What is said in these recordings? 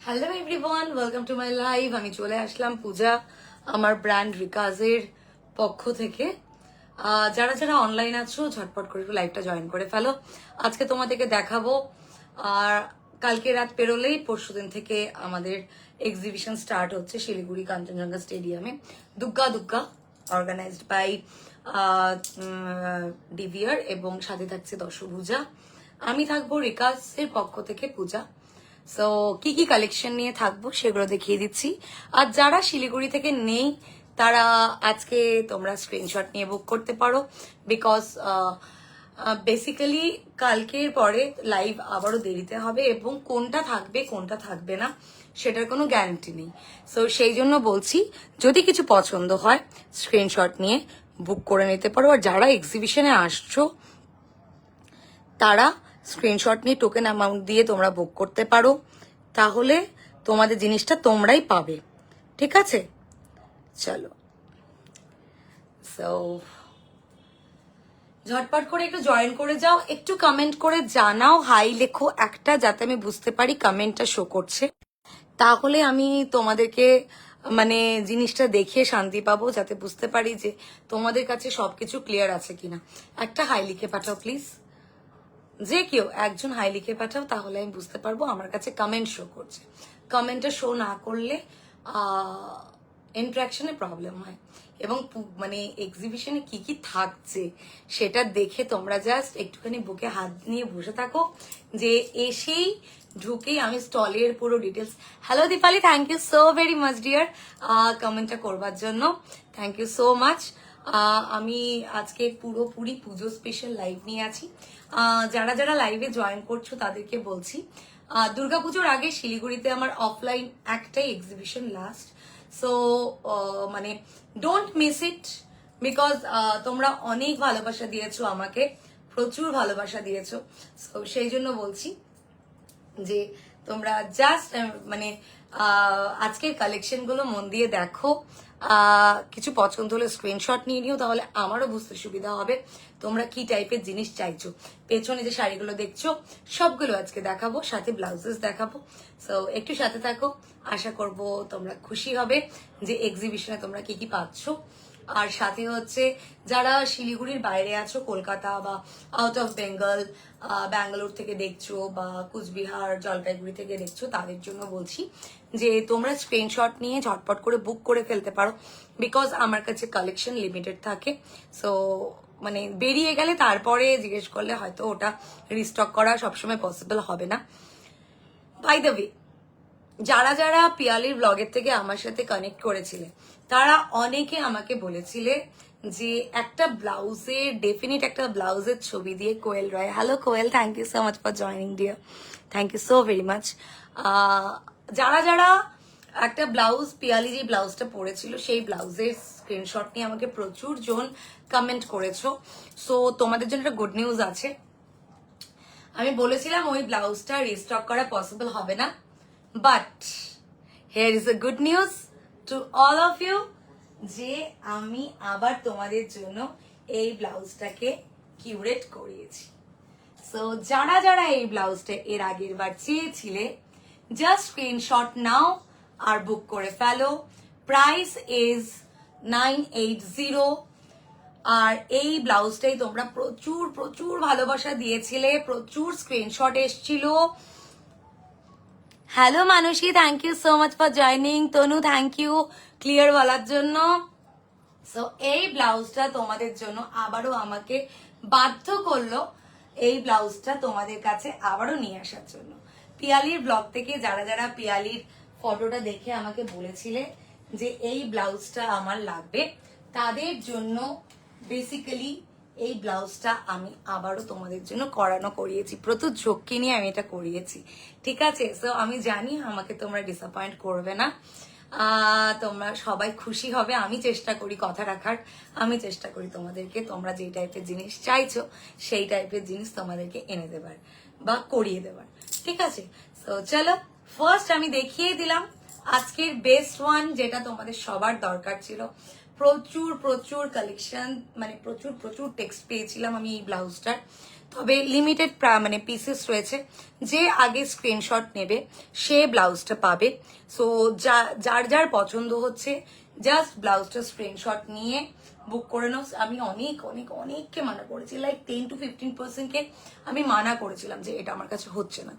Hello everyone, welcome to my live. আমি চলে আসলাম পূজা আমার ব্র্যান্ড রিকাজের পক্ষ থেকে। যারা যারা অনলাইন আছো ঝটপট করে একটু লাইভটা জয়েন করে ফেলো। আজকে তোমাদেরকে দেখাবো। আর কালকে রাত পেরোলেই পরশুদিন থেকে আমাদের এক্সিবিশন স্টার্ট হচ্ছে শিলিগুড়ি কাঞ্চনজঙ্ঘা স্টেডিয়ামে। দুগ্গা দুগ্গা অর্গানাইজড বাই ডিভিআর এবং সাথে থাকছে দশভূজা। আমি থাকবো রিকাজের পক্ষ থেকে পূজা। সো কি কি কালেকশন নিয়ে থাকবো সেগুলো দেখিয়ে দিচ্ছি। আর যারা শিলিগুড়ি থেকে নেই তারা আজকে তোমরা স্ক্রিনশট নিয়ে বুক করতে পারো, বিকজ বেসিক্যালি কালকের পরে লাইভ আবারও দেরিতে হবে এবং কোনটা থাকবে কোনটা থাকবে না সেটার কোনো গ্যারান্টি নেই। সো সেই জন্য বলছি, যদি কিছু পছন্দ হয় স্ক্রিনশট নিয়ে বুক করে নিতে পারো। আর যারা এক্সিবিশনে আসছো তারা স্ক্রিনশট নিয়ে টোকেন অ্যামাউন্ট দিয়ে তোমরা বুক করতে পারো, তাহলে তোমাদের জিনিসটা তোমরাই পাবে। ঠিক আছে, চলো। সো ঝটপট করে একটু জয়েন করে যাও, একটু কমেন্ট করে জানাও, হাই লেখো একটা, যাতে আমি বুঝতে পারি কমেন্টটা শো করছে। তাহলে আমি তোমাদেরকে মানে জিনিসটা দেখিয়ে শান্তি পাবো, যাতে বুঝতে পারি যে তোমাদের কাছে সবকিছু ক্লিয়ার আছে কিনা। একটা হাই লিখে পাঠাও প্লিজ, যে কেউ একজন হাই লিখে পাঠাও, তাহলে আমি বুঝতে পারবো আমার কাছে কমেন্ট শো করছে। কমেন্টটা শো না করলে ইন্টারাকশনে প্রবলেম হয়। এবং মানে এক্সিবিশনে কি কি থাকছে সেটা দেখে তোমরা জাস্ট একটুখানি বুকে হাত নিয়ে বসে থাকো, যে এসেই ঢুকেই আমি স্টলের পুরো details. Hello Dipali, thank you so very much dear কমেন্টটা করবার জন্য, থ্যাংক ইউ সো মাচ। আমি আজকে পুরোপুরি পুজো স্পেশাল লাইভ নিয়ে আছি। যারা যারা লাইভে জয়েন করছো তাদেরকে বলছি, দুর্গাপুজোর আগে শিলিগুড়িতে আমার অফলাইন একটাই এক্সিবিশন লাস্ট। সো মানে ডোন্ট মিস ইট, বিকজ তোমরা অনেক ভালোবাসা দিয়েছো আমাকে, প্রচুর ভালোবাসা দিয়েছো। সো সেই জন্য বলছি যে তোমরা জাস্ট মানে আজকের কালেকশন গুলো মন দিয়ে দেখো। কিছু পছন্দ হলে স্ক্রিনশট নিয়ে নিও, তাহলে আমারও বুঝতে সুবিধা হবে তোমরা কি টাইপের জিনিস চাইছো। পেছনে যে শাড়িগুলো দেখছো সবগুলো আজকে দেখাবো, সাথে ব্লাউজেস দেখাবো। সো একটু সাথে থাকো, আশা করব তোমরা খুশি হবে যে এক্সিবিশনে তোমরা কি কি পাচ্ছ। আর সাথে হচ্ছে যারা শিলিগুড়ির বাইরে আছো, কলকাতা বা আউট অফ বেঙ্গল, ব্যাঙ্গালোর থেকে দেখছো বা কুচবিহার জলপাইগুড়ি থেকে দেখছো, তাদের জন্য বলছি যে তোমরা স্ক্রিনশট নিয়ে ঝটপট করে বুক করে ফেলতে পারো, বিকজ আমার কাছে কালেকশন লিমিটেড থাকে। সো মানে বেরিয়ে গেলে তারপরে জিজ্ঞেস করলে হয়তো ওটা রিস্টক করা সবসময় পসিবল হবে না। বাই দ্য ওয়ে, যারা যারা পিয়ালির ব্লগের থেকে আমার সাথে কানেক্ট করেছিলে তারা অনেকে আমাকে বলেছিলে যে একটা ব্লাউজের ডেফিনিট একটা ব্লাউজের ছবি দিয়ে। Koel Roy, hello Koel, thank you so much for joining dear, thank you so very much. যারা যারা একটা ব্লাউজ, পিয়ালি যে ব্লাউজটা পরেছিল সেই ব্লাউজের স্ক্রিনশট নিয়ে আমাকে প্রচুর জন কমেন্ট করেছো। সো তোমাদের জন্য একটা গুড নিউজ আছে। আমি বলেছিলাম ওই ব্লাউজটা রিস্টক করা পসিবল হবে না, but here is a good news to all of you, যে আমি আবার তোমাদের জন্য এই ব্লাউজটাকে কিউরেট করিয়েছি। সো যারা যারা এই ব্লাউজটা এর আগের বার চেয়েছিলে, জাস্ট স্ক্রিনশট নাও আর বুক করে ফেলো। Price is 980। আর এই ব্লাউজটাই তোমরা প্রচুর প্রচুর ভালোবাসা দিয়েছিলে, প্রচুর স্ক্রিনশট এসছিল। Hello Manushi, thank you so much for joining. Tanu, thank you clear বলার জন্য। সো এই ব্লাউজটা তোমাদের জন্য আবারও আমাকে বাধ্য করলো এই ব্লাউজটা তোমাদের কাছে আবারও নিয়ে আসার জন্য। পিয়ালির ব্লগ থেকে যারা যারা পিয়ালির ফটোটা দেখে আমাকে বলেছিলে যে এই ব্লাউজটা আমার লাগবে, তাদের জন্য বেসিক্যালি এই ব্লাউজটা আমি আবারও তোমাদের জন্য করিয়েছি। প্রচুর ঝক্কি নিয়ে আমি এটা করিয়েছি, ঠিক আছে? সো আমি জানি আমাকে তোমরা ডিসঅ্যাপয়েন্ট করবে না, তোমরা সবাই খুশি হবে। আমি চেষ্টা করি কথা রাখার, আমি চেষ্টা করি তোমাদেরকে তোমরা যেই টাইপের জিনিস চাইছো সেই টাইপের জিনিস তোমাদেরকে এনে দেবার বা করিয়ে দেবার, ঠিক আছে? সো চলো, ফার্স্ট আমি দেখিয়ে দিলাম আজকের বেস্ট ওয়ান, যেটা তোমাদের সবার দরকার ছিল। প্রচুর প্রচুর কালেকশন, মানে প্রচুর প্রচুর টেক্সট পেয়েছিলাম আমি এই ব্লাউজটার। তবে লিমিটেড মানে পিসেস রয়েছে। যে আগে স্ক্রিনশট নেবে সে ব্লাউজটা পাবে। সো যার যার পছন্দ হচ্ছে জাস্ট ব্লাউজটা স্ক্রিনশট নিয়ে বুক করে নাও। আমি অনেককে মানা করেছি, লাইক 10-15%কে আমি মানা করেছিলাম যে এটা আমার কাছে হচ্ছে না।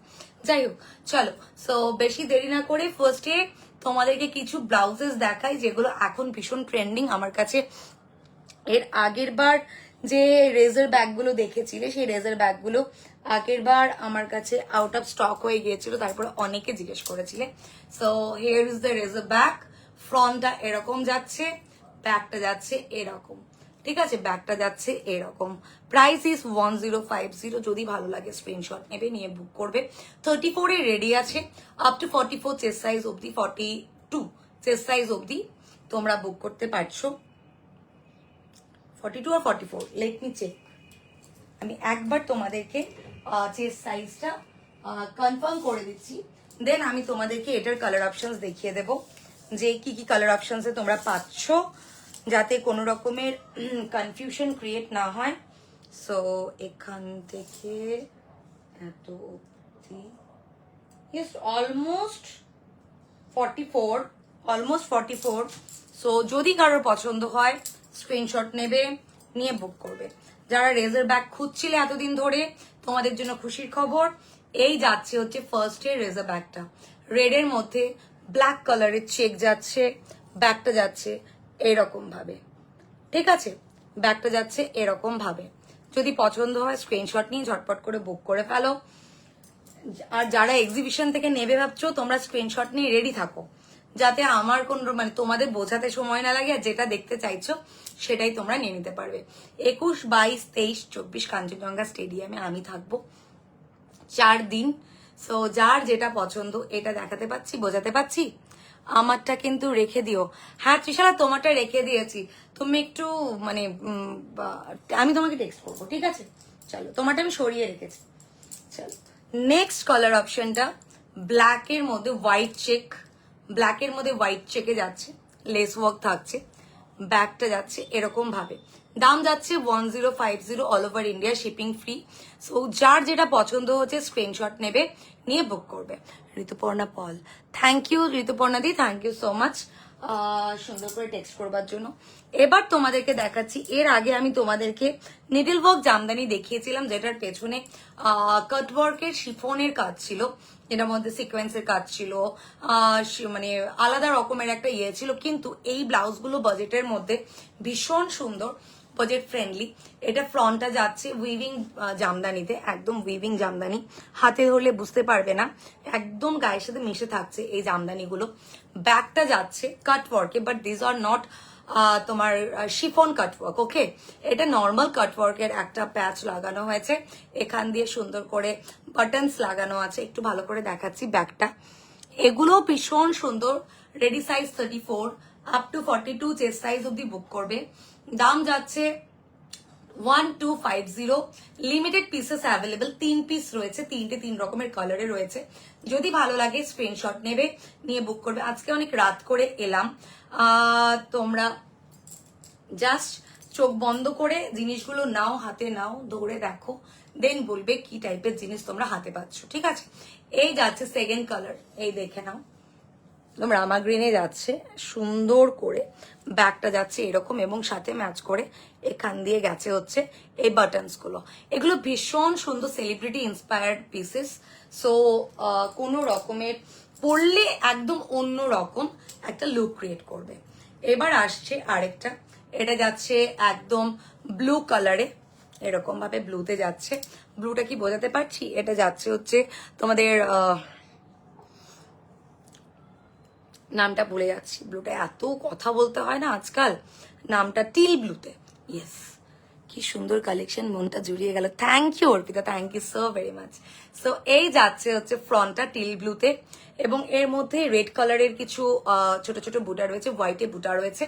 যাই হোক, চলো সো বেশি দেরি না করে ফার্স্টে তোমাদেরকে কিছু ব্লাউজেস দেখাই যেগুলো এখন ভীষণ ট্রেন্ডিং আমার কাছে। এর আগের বার যে রেজার ব্যাগগুলো দেখেছিলে সেই রেজার ব্যাগগুলো আগের বার আমার কাছে আউট অফ স্টক হয়ে গিয়েছিল, তারপরে অনেকে জিজ্ঞেস করেছিলে। So here is the razor bag. ফ্রন্টটা এরকম যাচ্ছে, ব্যাগটা যাচ্ছে এরকম, ঠিক আছে? ব্যাগটা যাচ্ছে এরকম। Price is 1050। যদি ভালো লাগে স্ক্রিনশট নেবে, নিয়ে বুক করবে। 34 এ রেডি আছে, আপ টু 44 চেস্ট সাইজ অবধি, 42 চেস্ট সাইজ অবধি তোমরা বুক করতে পারছো। 42 আর 44, লেট মি চেক। আমি একবার তোমাদেরকে চেস্ট সাইজটা কনফার্ম করে দিচ্ছি, দেন আমি তোমাদেরকে এটার কালার অপশনস দেখিয়ে দেব যে কি কি কালার অপশনসে তোমরা পাচ্ছ, যাতে কোনো রকমের কনফিউশন ক্রিয়েট না হয়। সো এখান থেকে এত অবধি অলমোস্ট 44। সো যদি কারোর পছন্দ হয় স্ক্রিনশট নেবে, নিয়ে বুক করবে। যারা রেজার ব্যাগ খুঁজছিলে এতদিন ধরে, তোমাদের জন্য খুশির খবর, এই যাচ্ছে হচ্ছে ফার্স্ট এর রেজার ব্যাগটা। রেড এর মধ্যে ব্ল্যাক কালারের চেক যাচ্ছে, ব্যাগটা যাচ্ছে এরকম ভাবে, ঠিক আছে? ব্যাগটা যাচ্ছে এরকম ভাবে। যদি পছন্দ হয় স্ক্রিনশট নিয়ে ঝটপট করে বুক করে ফেলো। আর যারা এক্সিবিশন থেকে নেবে ভাবছো, তোমরা স্ক্রিনশট নিয়ে রেডি থাকো, যাতে আমার কোন মানে তোমাদের বোঝাতে সময় না লাগে, আর যেটা দেখতে চাইছো সেটাই তোমরা নিয়ে নিতে পারবে। 21, 22, 23, 24 কাঞ্চনজঙ্ঘা স্টেডিয়ামে আমি থাকবো 4 দিন। সো যার যেটা পছন্দ, এটা দেখাতে পাচ্ছি, বোঝাতে পাচ্ছি। আমারটা কিন্তু রেখে দিও। হ্যাঁ ত্রিশালা, তোমারটা রেখে দিয়েছি, তুমি একটু মানে আমি তোমাকে টেক্সট করবো, ঠিক আছে? চলো, তোমারটা আমি সরিয়ে রেখেছি। চলো, নেক্সট কালার অপশনটা ব্ল্যাকের মধ্যে হোয়াইট চেক। ব্ল্যাকের মধ্যে হোয়াইট চেকে যাচ্ছে, লেস ওয়ার্ক থাকছে, ব্যাগটা যাচ্ছে এরকম ভাবে। দাম যাচ্ছে 1050, all over India, shipping free. So যার যেটা পছন্দ হচ্ছে স্ক্রিনশট নেবে, নিয়ে বুক করবে। Rituparna Pal, thank you Rituparna di, thank you so much সুন্দর করে টেক্সট করবার জন্য। এবার তোমাদেরকে দেখাচ্ছি, এর আগে আমি তোমাদেরকে নিডল ওয়ার্ক জামদানি দেখিয়েছিলাম, যেটার পেছনে কাটওয়ার্কের শিফনের কাজ ছিল, যেটার মধ্যে সিকোয়েন্সের কাজ ছিল, মানে আলাদা রকমের একটা ইয়ে ছিল। কিন্তু এই ব্লাউজগুলো বাজেটের মধ্যে ভীষণ সুন্দর, বাজেট ফ্রেন্ডলি। এটা ফ্রন্টটা যাচ্ছে উইভিং জামদানিতে, একদম উইভিং জামদানি, হাতে ধরলে বুঝতে পারবে না, একদম গায়ের সাথে মিশে থাকছে এই জামদানিগুলো। ব্যাকটা যাচ্ছে কাটওয়ার্কে, বাট দিস আর নট তোমার শিফন কাটওয়ার্ক, ওকে? এটা নর্মাল কাটওয়ার্কের একটা প্যাচ লাগানো হয়েছে, এখান দিয়ে সুন্দর করে বাটনস লাগানো আছে। একটু ভালো করে দেখাচ্ছি ব্যাকটা, এগুলো ভীষণ সুন্দর। Ready size 34, up to 42 chest size অব্দি বুক করবে। দাম যাচ্ছে 1250। লিমিটেড পিসেস অ্যাভেলেবল, 3 পিস রয়েছে, 3 রকমের কালারে রয়েছে। যদি ভালো লাগে স্ক্রিনশট নেবে, নিয়ে বুক করবে। আজকে অনেক রাত করে এলাম, তোমরা জাস্ট চোখ বন্ধ করে জিনিসগুলো নাও, হাতে নাও, ধরে দেখো, দেন বলবে কি টাইপের জিনিস তোমরা হাতে পাচ্ছ, ঠিক আছে? এই যাচ্ছে সেকেন্ড কালার, এই দেখে নাও, রামা গ্রিনে যাচ্ছে সুন্দর করে, ব্যাগটা যাচ্ছে এরকম, এবং সাথে ম্যাচ করে এখান দিয়ে গেছে হচ্ছে এই বাটনস গুলো। এগুলো ভীষণ সুন্দর সেলিব্রিটি ইন্সপায়ার্ড পিসেস। সো কোনো রকমের পরলে একদম অন্য রকম একটা লুক ক্রিয়েট করবে। এবার আসছে আরেকটা, এটা যাচ্ছে একদম ব্লু কালারে, এরকম ভাবে ব্লুতে যাচ্ছে। ব্লুটা কি বোঝাতে পারছি? এটা যাচ্ছে হচ্ছে তোমাদের নামটা ভুলে যাচ্ছি, ব্লুটা এত কথা বলতে হয় না আজকাল, নামটা টিল ব্লুতে। ইয়েস, কি সুন্দর কালেকশন, মনটা জুড়িয়ে গেল। Thank you Arpita, thank you so very much. So এই যাচ্ছে হচ্ছে ফ্রন্টটা টিল ব্লুতে, এবং এর মধ্যে রেড কালারের কিছু ছোট ছোট বুটা রয়েছে, হোয়াইটে বুটা রয়েছে।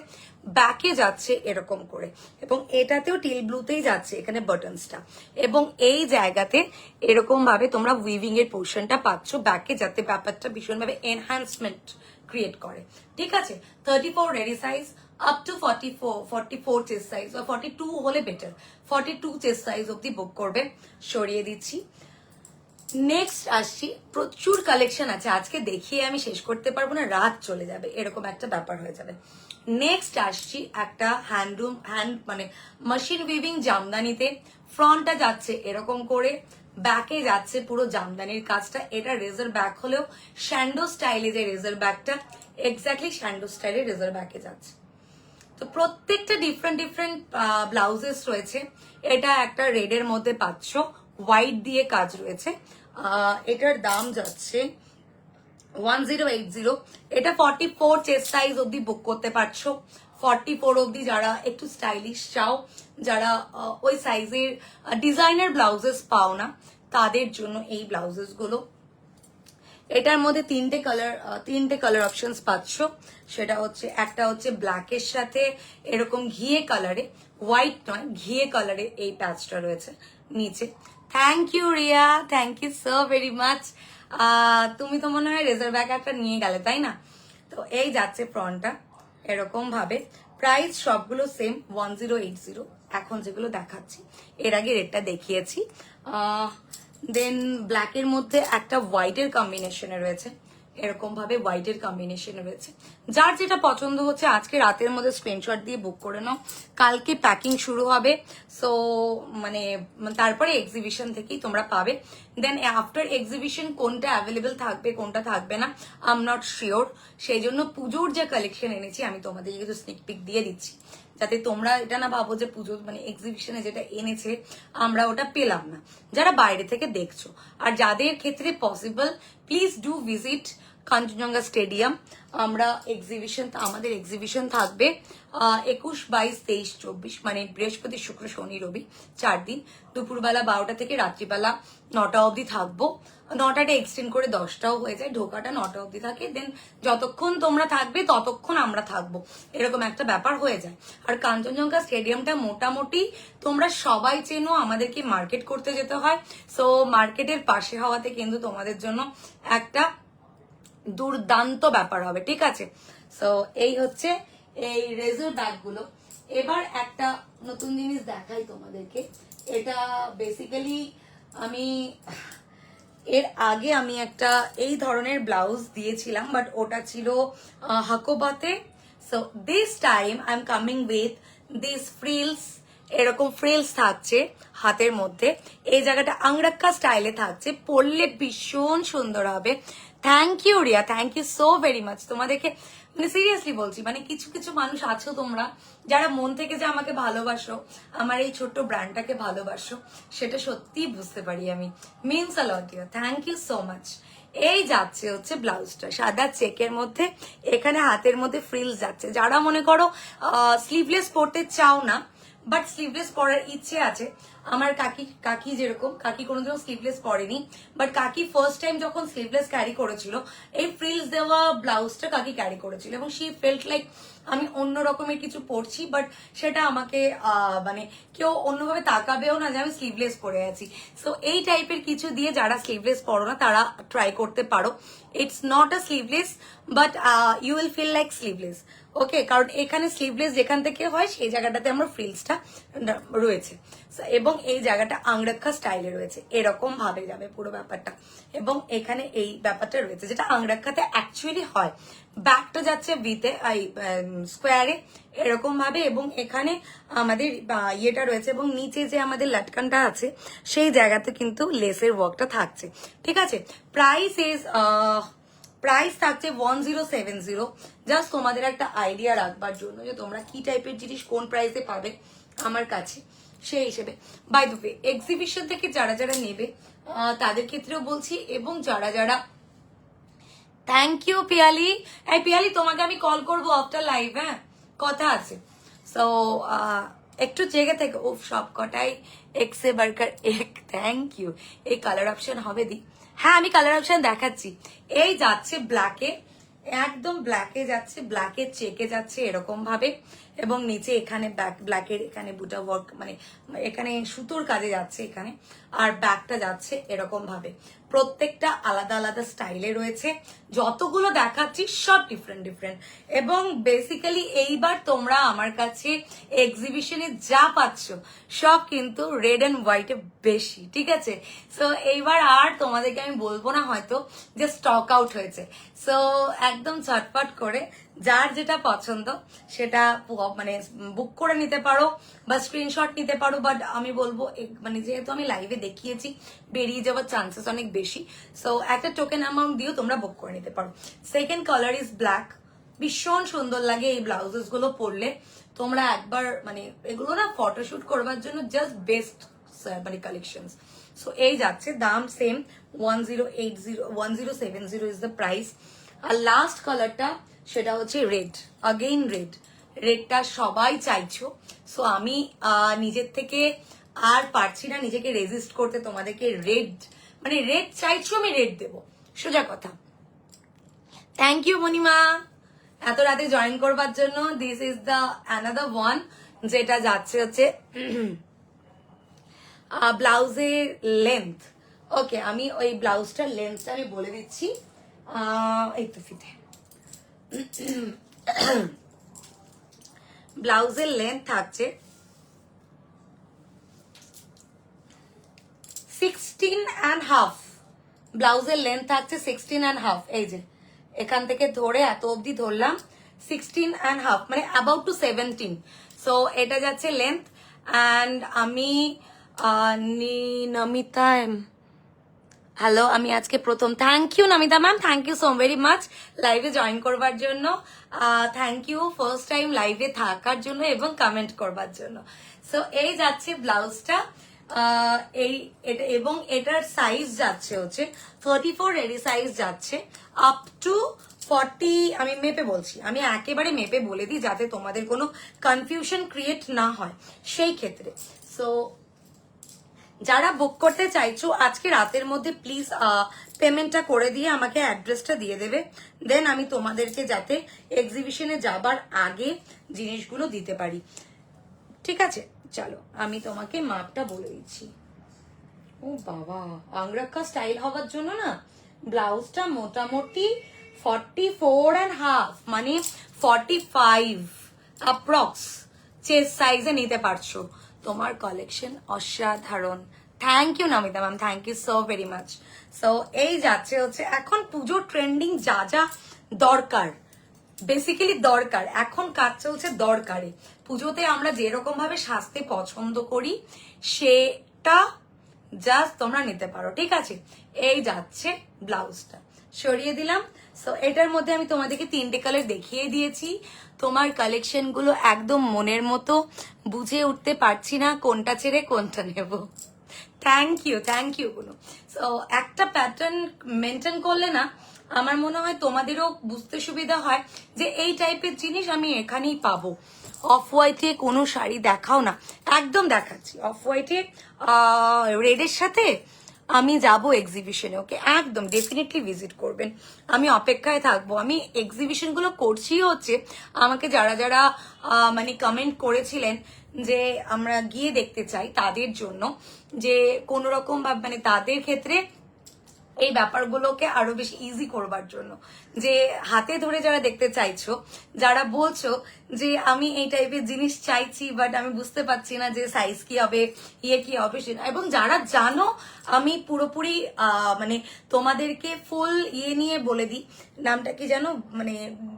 ব্যাকে যাচ্ছে এরকম করে, এবং এটাতেও টিল ব্লুতেই যাচ্ছে এখানে বাটনসটা, এবং এই জায়গাতে এরকম ভাবে তোমরা উইভিং এর পোর্শনটা পাচ্ছ ব্যাকে, যাতে ব্যাপারটা ভীষণভাবে এনহ্যান্সমেন্ট ক্রিয়েট করে, ঠিক আছে? 34 ready size, up to 44 chest size বা 42 হলে বেটার, 42 চেস্ট সাইজ অব্দি বুক করবে। সরিয়ে দিচ্ছি। নেক্সট আসছি, প্রচুর কালেকশন আছে, আজকে দেখিয়ে আমি শেষ করতে পারবো না, রাত চলে যাবে, এরকম একটা ব্যাপার হয়ে যাবে। নেক্সট আসছি একটা মানে মেশিন উইভিং জামদানিতে। ফ্রন্টটা যাচ্ছে এরকম করে, ব্যাকে যাচ্ছে পুরো জামদানির কাজটা। এটা রেজার ব্যাক হলেও শ্যান্ডো স্টাইলে যে রেজার ব্যাকটা, এক্স্যাক্টলি শ্যান্ডো স্টাইলে রেজার ব্যাকে যাচ্ছে। তো প্রত্যেকটা ডিফারেন্ট ব্লাউজেস রয়েছে। এটা একটা রেডের মধ্যে পাচ্ছ, হোয়াইট দিয়ে কাজ রয়েছে। এটার দাম যাচ্ছে 1080। এটা 44 চেস্ট সাইজ অব্দি বুক করতে পারছো। 44 অব্দি যারা একটু স্টাইলিশ চাও, যারা ওই সাইজের ডিজাইনার ব্লাউজেস পাও না, তাদের জন্য এই ব্লাউজেস গুলো। এটার মধ্যে তিনটে কালার অপশনস পাচ্ছ। সেটা হচ্ছে, একটা হচ্ছে ব্ল্যাকের সাথে এরকম ঘিয়ে কালারে, হোয়াইট নয় ঘিয়ে কালারে এই প্যাচটা রয়েছে নিচে। Thank you Riya, thank you so very much. তুমি তো মনে হয় রেজার ব্যাগ একটা নিয়ে গেলে, তাই না? তো এই যাচ্ছে ফ্রন্টটা এরকম ভাবে। প্রাইস সবগুলো সেম 1080, এখন যেগুলো দেখাচ্ছি, এর আগে রেটটা দেখিয়েছি। দেন ব্ল্যাকের মধ্যে একটা হোয়াইটের কম্বিনেশনে রয়েছে, এরকম ভাবে হোয়াইটের কম্বিনেশনে রয়েছে। যার যেটা পছন্দ হচ্ছে আজকে রাতের মধ্যে স্ক্রিনশট দিয়ে বুক করে নাও, কালকে প্যাকিং শুরু হবে। সো মানে তারপরে এক্সিবিশন থেকেই তোমরা পাবে। দেন আফটার এক্সিবিশন কোনটা অ্যাভেলেবেল থাকবে কোনটা থাকবে না আই এম নট শিওর। সেই জন্য পুজোর যে কালেকশন এনেছি আমি তোমাদের কিছু স্নিক পিক দিয়ে দিচ্ছি, যাতে তোমরা এটা না ভাবো যে পুজো মানে এক্সিবিশনে যেটা এনেছে আমরা ওটা পেলাম না, যারা বাইরে থেকে দেখছো। আর যাদের ক্ষেত্রে possible, please do visit Kanchenjunga stadium. আমাদের এক্সিবিশন থাকবে 21, 22, 23, 24, মানে বৃহস্পতি, শুক্র, শনি, রবি 4 দিন। দুপুরবেলা 12টা থেকে রাত্রিবেলা 9টা অবধি থাকবো। 9টাটা এক্সটেন্ড করে 10টাও হয়ে যায়, ঢোকাটা 9টা অবধি থাকে। দেন যতক্ষণ তোমরা থাকবে ততক্ষণ আমরা থাকবো, এরকম একটা ব্যাপার হয়ে যায়। আর কাঞ্চনজঙ্ঘা স্টেডিয়ামটা মোটামুটি তোমরা সবাই চেনো, আমাদেরকে মার্কেট করতে যেতে হয়। সো মার্কেটের পাশে হওয়াতে কিন্তু তোমাদের জন্য একটা দুর্দান্ত ব্যাপার হবে, ঠিক আছে? সো এই হচ্ছে এই রেজার ব্যাগগুলো। এবার একটা নতুন জিনিস দেখাই তোমাদেরকে। এটা বেসিক্যালি এর আগে আমি একটা এই ধরনের ব্লাউজ দিয়েছিলাম, বাট ওটা ছিল হাকোবাতে। So this time I am coming with this frills. এরকম ফ্রিলস থাকছে হাতের মধ্যে, এই জায়গাটা আংরাক্কা স্টাইলে থাকছে, পরলে ভীষণ সুন্দর হবে। Thank you Riya, thank you so very much. তোমাদেরকে মানে সিরিয়াসলি বলছি, মানে কিছু কিছু মানুষ আছো তোমরা যারা মন থেকে যে আমাকে ভালোবাসো, আমার এই ছোট্ট ব্র্যান্ডটাকে ভালোবাসো, সেটা সত্যি বুঝতে পারি আমি। Means a lot dear, thank you so much. এই যাচ্ছে হচ্ছে ব্লাউজটা সাদা চেকের মধ্যে, এখানে হাতের মধ্যে ফ্রিলস যাচ্ছে। যারা মনে করো স্লিভলেস পরতে চাও না, বাট স্লিভলেস পরার ইচ্ছে আছে, আমার কাকি যেরকম, কাকি কোনোদিনও স্লিভলেস পরেনি, বাট কাকি ফার্স্ট টাইম যখন স্লিভলেস ক্যারি করেছিল, এই ফ্রিলস দেওয়া ব্লাউজটা কাকি ক্যারি করেছিল, এবং শি ফেল্ট লাইক আমি অন্য রকমের কিছু পরছি, বাট সেটা আমাকে মানে কেউ অন্যভাবে তাকাবেও না যে আমি স্লিভলেস পরে আছি। সো এই টাইপের কিছু দিয়ে যারা স্লিভলেস পরো না তারা ট্রাই করতে পারো। It's not a sleeveless, but you will feel like sleeveless. Okay, কারণ এখানে স্লিভলেস যেখান থেকে হয় সেই জায়গাটাতে আমার ফ্রিলসটা রয়েছে, এবং এই জায়গাটা আংরাক্ষা স্টাইলে রয়েছে, এরকম ভাবে যাবে পুরো ব্যাপারটা। এবং এখানে এই ব্যাপারটা রয়েছে যেটা আংরাক্ষাতে অ্যাকচুয়ালি হয়। ব্যাকটা যাচ্ছে ভিতে স্কোয়ারে এরকম ভাবে, এবং এখানে আমাদের ইয়েটা রয়েছে, এবং নিচে যে আমাদের লাটকানটা আছে সেই জায়গাতে কিন্তু লেসের ওয়ার্কটা থাকছে, ঠিক আছে? প্রাইস থাকছে 1070। জাস্ট তোমাদের একটা আইডিয়া রাখবার জন্য যে তোমরা কি টাইপের জিনিস কোন প্রাইসে পাবে আমার কাছে, সেই হিসেবে। বাই দ্য ওয়ে, এক্সিবিশন থেকে যারা যারা নেবে তাদের ক্ষেত্রেও বলছি, এবং যারা যারা থ্যাংক ইউ পিয়ালি। এই পিয়ালি, তোমাকে আমি কল করবো আফটার লাইভ, হ্যাঁ কথা আছে। সো একটু জেগে থেকে, ও সব কটাই এক্সে বার্কার এক, থ্যাংক ইউ। এই কালার অপশন হবে দি, হ্যাঁ আমি কালার অপশন দেখাচ্ছি। এই যাচ্ছে ব্ল্যাকে, একদম ব্ল্যাকে যাচ্ছে, ব্ল্যাকের চেকে যাচ্ছে এরকম ভাবে, এবং নিচে এখানে ব্ল্যাকের এখানে বুটা ওয়ার্ক, মানে এখানে সুতোর কাজে যাচ্ছে এখানে। আর ব্যাকটা যাচ্ছে এরকম ভাবে। প্রত্যেকটা আলাদা আলাদা স্টাইলে রয়েছে, যতগুলো দেখাচ্ছি সব ডিফারেন্ট ডিফারেন্ট। এবং বেসিক্যালি এইবার তোমরা আমার কাছে এক্সিবিশনে যা পাচ্ছ সব কিন্তু রেড অ্যান্ড হোয়াইটে বেশি, ঠিক আছে? সো এইবার আর তোমাদেরকে আমি বলবো না হয়তো যে স্টক আউট হয়েছে। সো একদম ঝটপট করে যার যেটা পছন্দ সেটা মানে বুক করে নিতে পারো বা স্ক্রিনশট নিতে পারো। বাট আমি বলবো মানে যেহেতু আমি লাইভে দেখিয়েছি বেরিয়ে যাওয়ার চান্সেস অনেক বেশি, সো একটা টোকেন অ্যামাউন্ট দিয়েও তোমরা বুক করে নিতে পারো। Second colour is black. ভীষণ সুন্দর লাগে এই ব্লাউজেস গুলো পরলে। তোমরা একবার মানে এগুলো না ফটোশুট করবার জন্য জাস্ট বেস্ট মানে কালেকশনস। সো এই যাচ্ছে, দাম সেম 1070 ইজ দ্য প্রাইস। আর লাস্ট কালারটা সেটা হচ্ছে রেড, अगेन রেড। রেডটা সবাই চাইছো, সো আমি নিজের থেকে আর পারছি না নিজেকে রেজিস্ট করতে, তোমাদেরকে রেড মানে রেড চাইছো আমি রেড দেবো, সোজা কথা। থ্যাংক ইউ মনিমা এত রাতে জয়েন করবার জন্য। This is the another one, যেটা যাচ্ছে হচ্ছে ব্লাউজের লেন্থ। ওকে, আমি ওই ব্লাউজটার লেন্থটা আমি বলে দিচ্ছি। এই তো ফিতে ব্লাউজের লেন্থ থাকছে 16.5। ব্লাউজের লেন্থ থাকছে 16.5। এই যে এখান থেকে ধরে এত অবধি ধরলাম 16.5 মানে অ্যাবাউট টু 17। সো এটা যাচ্ছে লেন্থ। অ্যান্ড আমি নমিতা হ্যালো, আমি আজকে প্রথম। Thank you Namita ma'am, thank you so very much লাইভে জয়েন করবার জন্য। থ্যাংক ইউ ফার্স্ট টাইম লাইভে থাকার জন্য এবং কমেন্ট করবার জন্য। সো এই যাচ্ছে ব্লাউজটা, এই এটা এবং এটার সাইজ যাচ্ছে হচ্ছে 34 রেডি সাইজ যাচ্ছে আপ টু 40। আমি মেপে বলছি, আমি একেবারে মেপে বলে দিই যাতে তোমাদের কোনো কনফিউশন ক্রিয়েট না হয় সেই ক্ষেত্রে। সো যারা বুক করতে চাইছো আজকে রাতের মধ্যে প্লিজ পেমেন্টটা করে দিয়ে আমাকে অ্যাড্রেসটা দিয়ে দেবে, দেন আমি তোমাদেরকে যাতে এক্সিবিশনে যাবার আগে জিনিসগুলো দিতে পারি, ঠিক আছে? চলো আমি তোমাকে মাপটা বলে দিচ্ছি। ও বাবা, আংরাক্কা স্টাইল হওয়ার জন্য না ব্লাউজটা মোটামুটি 44.5 মানে 45 অ্যাপ্রক্স চেস্ট সাইজে নিতে পারছো। তোমার কালেকশন অসাধারণ। Thank you Namita ma'am, thank you so very much. So এই যাচ্ছে হচ্ছে এখন পুজোর ট্রেন্ডিং যা যা দরকার, বেসিক্যালি দরকার, এখন কাজ চলছে দরকারে। পুজোতে আমরা যেরকম ভাবে সাজতে পছন্দ করি সেটা জাস্ট তোমরা নিতে পারো, ঠিক আছে? এই যাচ্ছে ব্লাউজটা, সরিয়ে দিলাম। সো এটার মধ্যে আমি তোমাদেরকে 3টে কালার দেখিয়ে দিয়েছি। তোমার কালেকশন গুলো একদম মনের মতো, বুঝে উঠতে পারছি না কোনটা ছেড়ে কোনটা নেব। থ্যাংক ইউ কোনো। সো একটা প্যাটার্ন মেনটেন করলে না আমার মনে হয় তোমাদেরও বুঝতে সুবিধা হয় যে এই টাইপের জিনিস আমি এখানেই পাবো। অফ হোয়াইটে কোনো শাড়ি দেখাও না, একদম দেখাচ্ছি। অফ হোয়াইটে রেডের সাথে আমি যাব এক্সিবিশনে, ওকে? একদম ডেফিনেটলি ভিজিট করবেন, আমি অপেক্ষায় থাকবো। আমি এক্সিবিশন গুলো করছি হচ্ছে আমাকে যারা যারা মানে কমেন্ট করেছিলেন যে আমরা গিয়ে দেখতে চাই তাদের জন্য, যে কোনো রকম ভাবে মানে তাদের ক্ষেত্রে এই ব্যাপারগুলোকে আরো বেশি ইজি করবার জন্য, যে হাতে ধরে যারা দেখতে চাইছো, যারা বলছো যে আমি এই টাইপের জিনিস চাইছি বাট আমি বুঝতে পারছি না যে সাইজ কি হবে, ইয়ে কি হবে, এবং যারা জানো আমি পুরোপুরি মানে তোমাদেরকে ফুল ইয়ে নিয়ে বলে দিই, নামটা কি জানো, মানে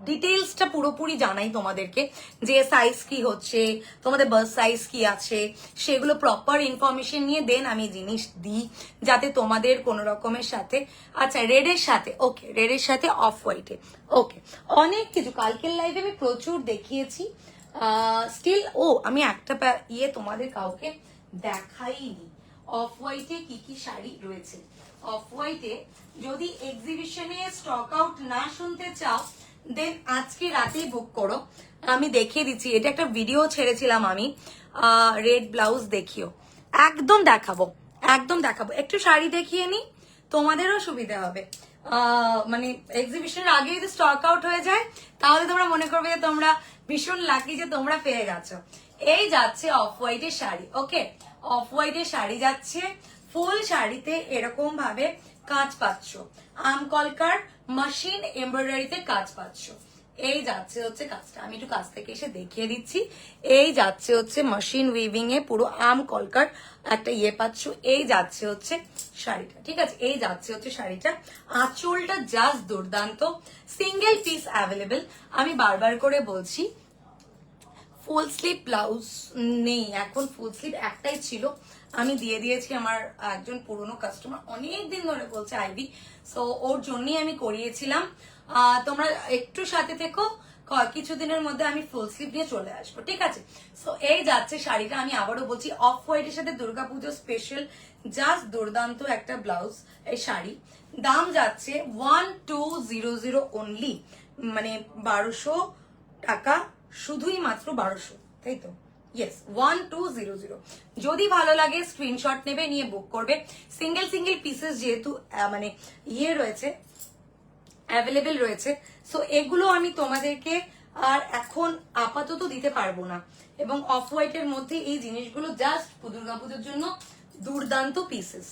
ডিটেলসটা পুরোপুরি জানাই তোমাদেরকে, যে সাইজ কি হচ্ছে, তোমাদের বার্থ সাইজ কি আছে, সেগুলো প্রপার ইনফরমেশন নিয়ে দেন আমি জিনিস দিই, যাতে তোমাদের কোনো রকমের সাথে। আচ্ছা, রেডের সাথে, ওকে, রেডের সাথে অফ হোয়াইটে, ওকে, অনেক কিছু কালকের লাইভে আমি প্রচুর দেখিয়েছি। স্টিল আমি একটা ইয়ে তোমাদের কাউকে দেখাইনি, অফ হোয়াইটে কি কি শাড়ি রয়েছে। অফ হোয়াইটে যদি এক্সিবিশনে স্টক আউট না শুনতে চাও দেন আজকে রাতেই বুক করো, আমি দেখিয়ে দিচ্ছি। এটা একটা ভিডিও ছেড়েছিলাম আমি, রেড ব্লাউজ দেখিও, একদম দেখাবো, একদম দেখাবো। একটু শাড়ি দেখিয়ে নি, তোমাদেরও সুবিধা হবে। মানে এক্সিবিশনের আগে যদি স্টক আউট হয়ে যায় তাহলে তোমরা মনে করবে যে তোমরা ভীষণ লাকি যে তোমরা পেয়ে গেছো। এই যাচ্ছে অফ হোয়াইটের শাড়ি, ওকে? অফ হোয়াইটের শাড়ি যাচ্ছে ফুল শাড়িতে এরকম ভাবে কাজ পাচ্ছ, আমকলকার মেশিন এমব্রয়ডারিতে কাজ পাচ্ছ। এই যাচ্ছে হচ্ছে কাজটা, আমি একটু কাছ থেকে এসে দেখিয়ে দিচ্ছি। এই যাচ্ছে হচ্ছে মেশিন উইভিং এ পুরো আম কলকার একটা ইয়ে পাচ্ছ। এই যাচ্ছে হচ্ছে শাড়িটা, ঠিক আছে, এই যাচ্ছে হচ্ছে শাড়িটা। আঁচলটা জাস্ট দুর্দান্ত, সিঙ্গেল পিস অ্যাভেলেবেল। আমি বারবার করে বলছি ফুল স্লিভ ব্লাউজ নেই এখন, ফুল স্লিভ একটাই ছিল, আমি দিয়ে দিয়েছি আমার একজন পুরনো কাস্টমার, অনেক দিন ধরে বলছে আইভি, সো ওর জন্যই আমি করিয়েছিলাম। তোমরা একটু সাথে থেকো, কিছুদিনের মধ্যে আমি ফুল স্লিভ নিয়ে চলে আসবো, ঠিক আছে। সো এই যাচ্ছে শাড়িটা, আমি আবারও বলছি অফ হোয়াইটের সাথে দুর্গাপুজো স্পেশাল জাস্ট দুর্দান্ত একটা ব্লাউজ এই শাড়ি। দাম যাচ্ছে 1200 অনলি, মানে 1200 টাকা, শুধুই মাত্র 1200, তাই তো? ইয়েস, 1200। যদি ভালো লাগে স্ক্রিনশট নেবে, নিয়ে বুক করবে। সিঙ্গেল সিঙ্গেল পিসেস যেহেতু মানে ইয়ে রয়েছে, অ্যাভেলেবেল রয়েছে, সো এগুলো আমি তোমাদেরকে আর এখন আপাতত দিতে পারবো না। এবং অফ হোয়াইটের মধ্যে এই জিনিসগুলো জাস্ট দুর্গাপুজোর জন্য দুর্দান্ত পিসেস।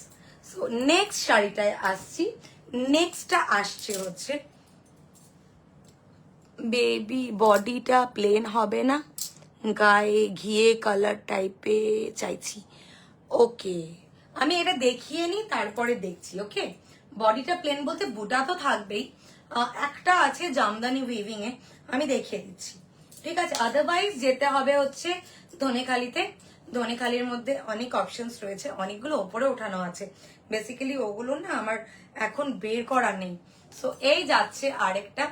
সো নেক্সট শাড়িটায় আসছি। নেক্সটটা আসছে হচ্ছে বেবি, বডিটা প্লেন হবে না, গায়ে ঘিয়ে কালার টাইপে চাইছি। ওকে, আমি এটা দেখিয়ে নি তারপরে দেখছি। ওকে, বডিটা প্লেন বলতে বুটা তো থাকবেই, একটা আছে জামদানি উইভিং এ, আমি দেখিয়ে দিচ্ছি, ঠিক আছে। আদারওয়াইজ যেতে হবে হচ্ছে ধনেখালিতে। ধনেখালির মধ্যে অনেক অপশনস রয়েছে, অনেকগুলো ওপরে ওঠানো আছে, বেসিক্যালি ওগুলো না আমার এখন বের করা নেই। সো এই যাচ্ছে আরেকটা,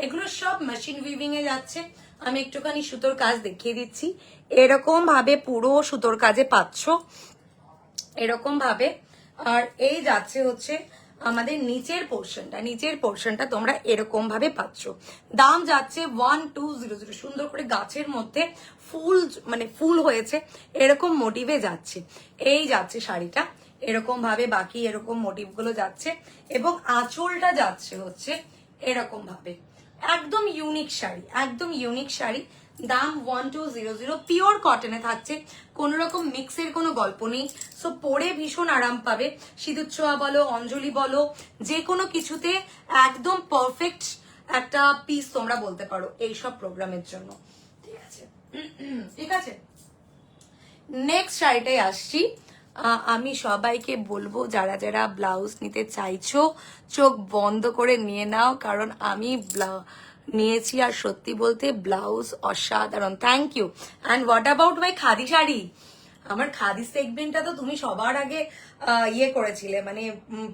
এগুলো সব মেশিন উইভিং এ যাচ্ছে। আমি একটুখানি সুতোর কাজ দেখিয়ে দিচ্ছি, এরকম ভাবে পুরো সুতোর কাজে পাচ্ছ, এরকম ভাবে। আর এই যাচ্ছে হচ্ছে আমাদের নিচের পোর্শনটা তোমরা এরকম ভাবে পাচ্ছ। দাম যাচ্ছে 1200, সুন্দর করে গাছের মধ্যে ফুল, মানে ফুল হয়েছে এরকম মোটিভে যাচ্ছে। এই যাচ্ছে শাড়িটা এরকম ভাবে, বাকি এরকম মোটিভ গুলো যাচ্ছে, এবং আঁচলটা যাচ্ছে হচ্ছে এরকম ভাবে। একদম ইউনিক শাড়ি, একদম ইউনিক শাড়ি। দাম 1200, পিওর কটনে থাকছে, কোন রকম মিক্সের কোনো গল্প নেই। সো পরে ভীষণ আরাম পাবে, সিঁদুর ছোঁয়া বলো, অঞ্জলি বলো, যে কোনো কিছুতে একদম পারফেক্ট একটা পিস তোমরা বলতে পারো এইসব প্রোগ্রামের জন্য, ঠিক আছে। ঠিক আছে, নেক্সট শাড়িটাই আসছি। আমি সবাইকে বলবো যারা যারা ব্লাউজ নিতে চাইছো চোখ বন্ধ করে নিয়ে নাও, কারণ আমি নিয়েছি আর সত্যি বলতে ব্লাউজ অসাধারণ। Thank you. And what about my khadi sari? আমার খাদি সেগমেন্টটা তো তুমি সবার আগে ইয়ে করেছিলে, মানে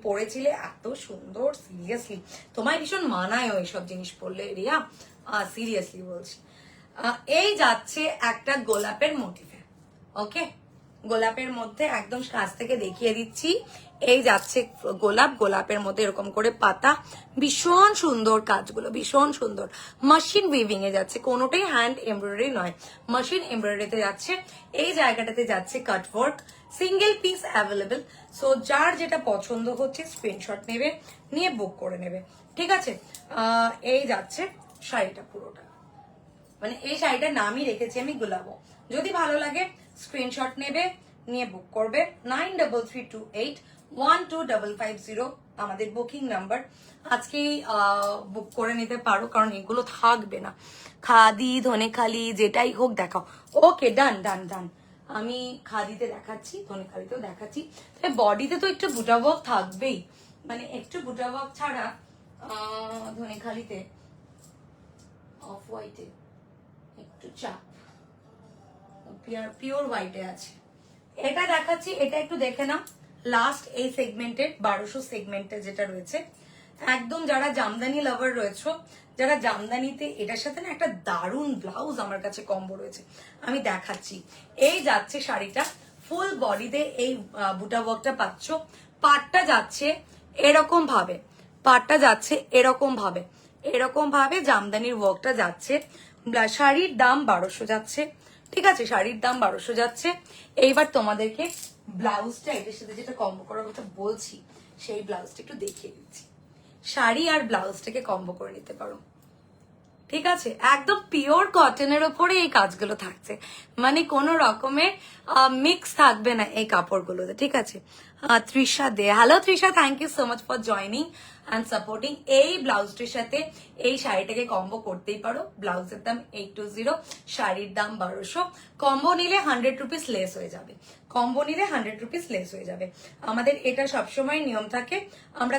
পরেছিলে, এত সুন্দর, সিরিয়াসলি তোমায় ভীষণ মানায় এইসব জিনিস পরলে রিয়া, সিরিয়াসলি বলছি। এই যাচ্ছে একটা গোলাপের মোটিভে, ওকে, গোলাপের মধ্যে একদম কাছ থেকে দেখিয়ে দিচ্ছি। এই যাচ্ছে গোলাপ, গোলাপের মধ্যে এরকম করে পাতা, ভীষণ সুন্দর কাজগুলো, ভীষণ সুন্দর। মেশিন উইভিং এ যাচ্ছে, কোনোটাই হ্যান্ড এমব্রয়ডারি নয়, মেশিন এমব্রয়ডারিতে যাচ্ছে। এই জায়গাটাতে যাচ্ছে কাট work, single piece available. So যার যেটা পছন্দ হচ্ছে স্ক্রিনশট নেবে, নিয়ে বুক করে নেবে, ঠিক আছে। এই যাচ্ছে শাড়িটা পুরোটা, মানে এই শাড়িটার নামই রেখেছি আমি গোলাপো। যদি ভালো লাগে স্ক্রিনশট নেবে, নিয়ে বুক করবে। 9332812550 আমাদের বুকিং নাম্বার। আজকেই বুক করে নিতে পারো, কারণ এগুলো থাকবে না। খাদি, ধনেখালি, যেটাই হোক দেখাও। ওকে, ডান ডান ডান। আমি খাদিতে দেখাচ্ছি, ধনেখালিতেও দেখাচ্ছি। তবে বডিতে তো একটু বুটা ওয়ার্ক থাকবেই, মানে একটু বুটা ওয়ার্ক ছাড়া ধনেখালিতে অফ হোয়াইটে একটু চাপ, পিওর হোয়াইটে আছে। এটা দেখাচ্ছি, এটা একটু দেখে নাও। লাস্ট এই সেগমেন্টের 1200 সেগমেন্টে যেটা রয়েছে, একদম যারা জামদানি লাভার রয়েছে, যারা জামদানিতে, এটার সাথে না একটা দারুণ ব্লাউজ আমার কাছে কম্বো রয়েছে, আমি দেখাচ্ছি। এই যাচ্ছে শাড়িটা, ফুল বডিতে এই বুটা ওয়ার্কটা পাচ্ছ। পাটটা যাচ্ছে এরকম ভাবে, পাটটা যাচ্ছে এরকম ভাবে, এরকম ভাবে জামদানির ওয়ার্কটা যাচ্ছে। শাড়ির দাম 1200 যাচ্ছে, ঠিক আছে, শাড়ির দাম 1200 যাচ্ছে। এইবার তোমাদেরকে ব্লাউজটা এটার সাথে যেটা কম্বো করার কথা বলছি, সেই ব্লাউজটা একটু দেখিয়ে দিচ্ছি। শাড়ি আর ব্লাউজটাকে কম্বো করে নিতে পারো, ঠিক আছে। একদম পিওর কটনের ওপরে এই কাজগুলো থাকছে, মানে কোনো রকমের মিক্স থাকবে না এই কাপড়গুলোতে, ঠিক আছে। Trisha De, hello Trisha, thank you so much for joining and supporting. এই ব্লাউজটির সাথে এই শাড়িটাকে কম্বো করতেই পারো। ব্লাউজের দাম 820, শাড়ির দাম 1200। কম্বো নিলে 100 রুপিস লেস হয়ে যাবে, কম্বো নিলে 100 রুপিস লেস হয়ে যাবে। আমাদের এটা সবসময় নিয়ম থাকে, আমরা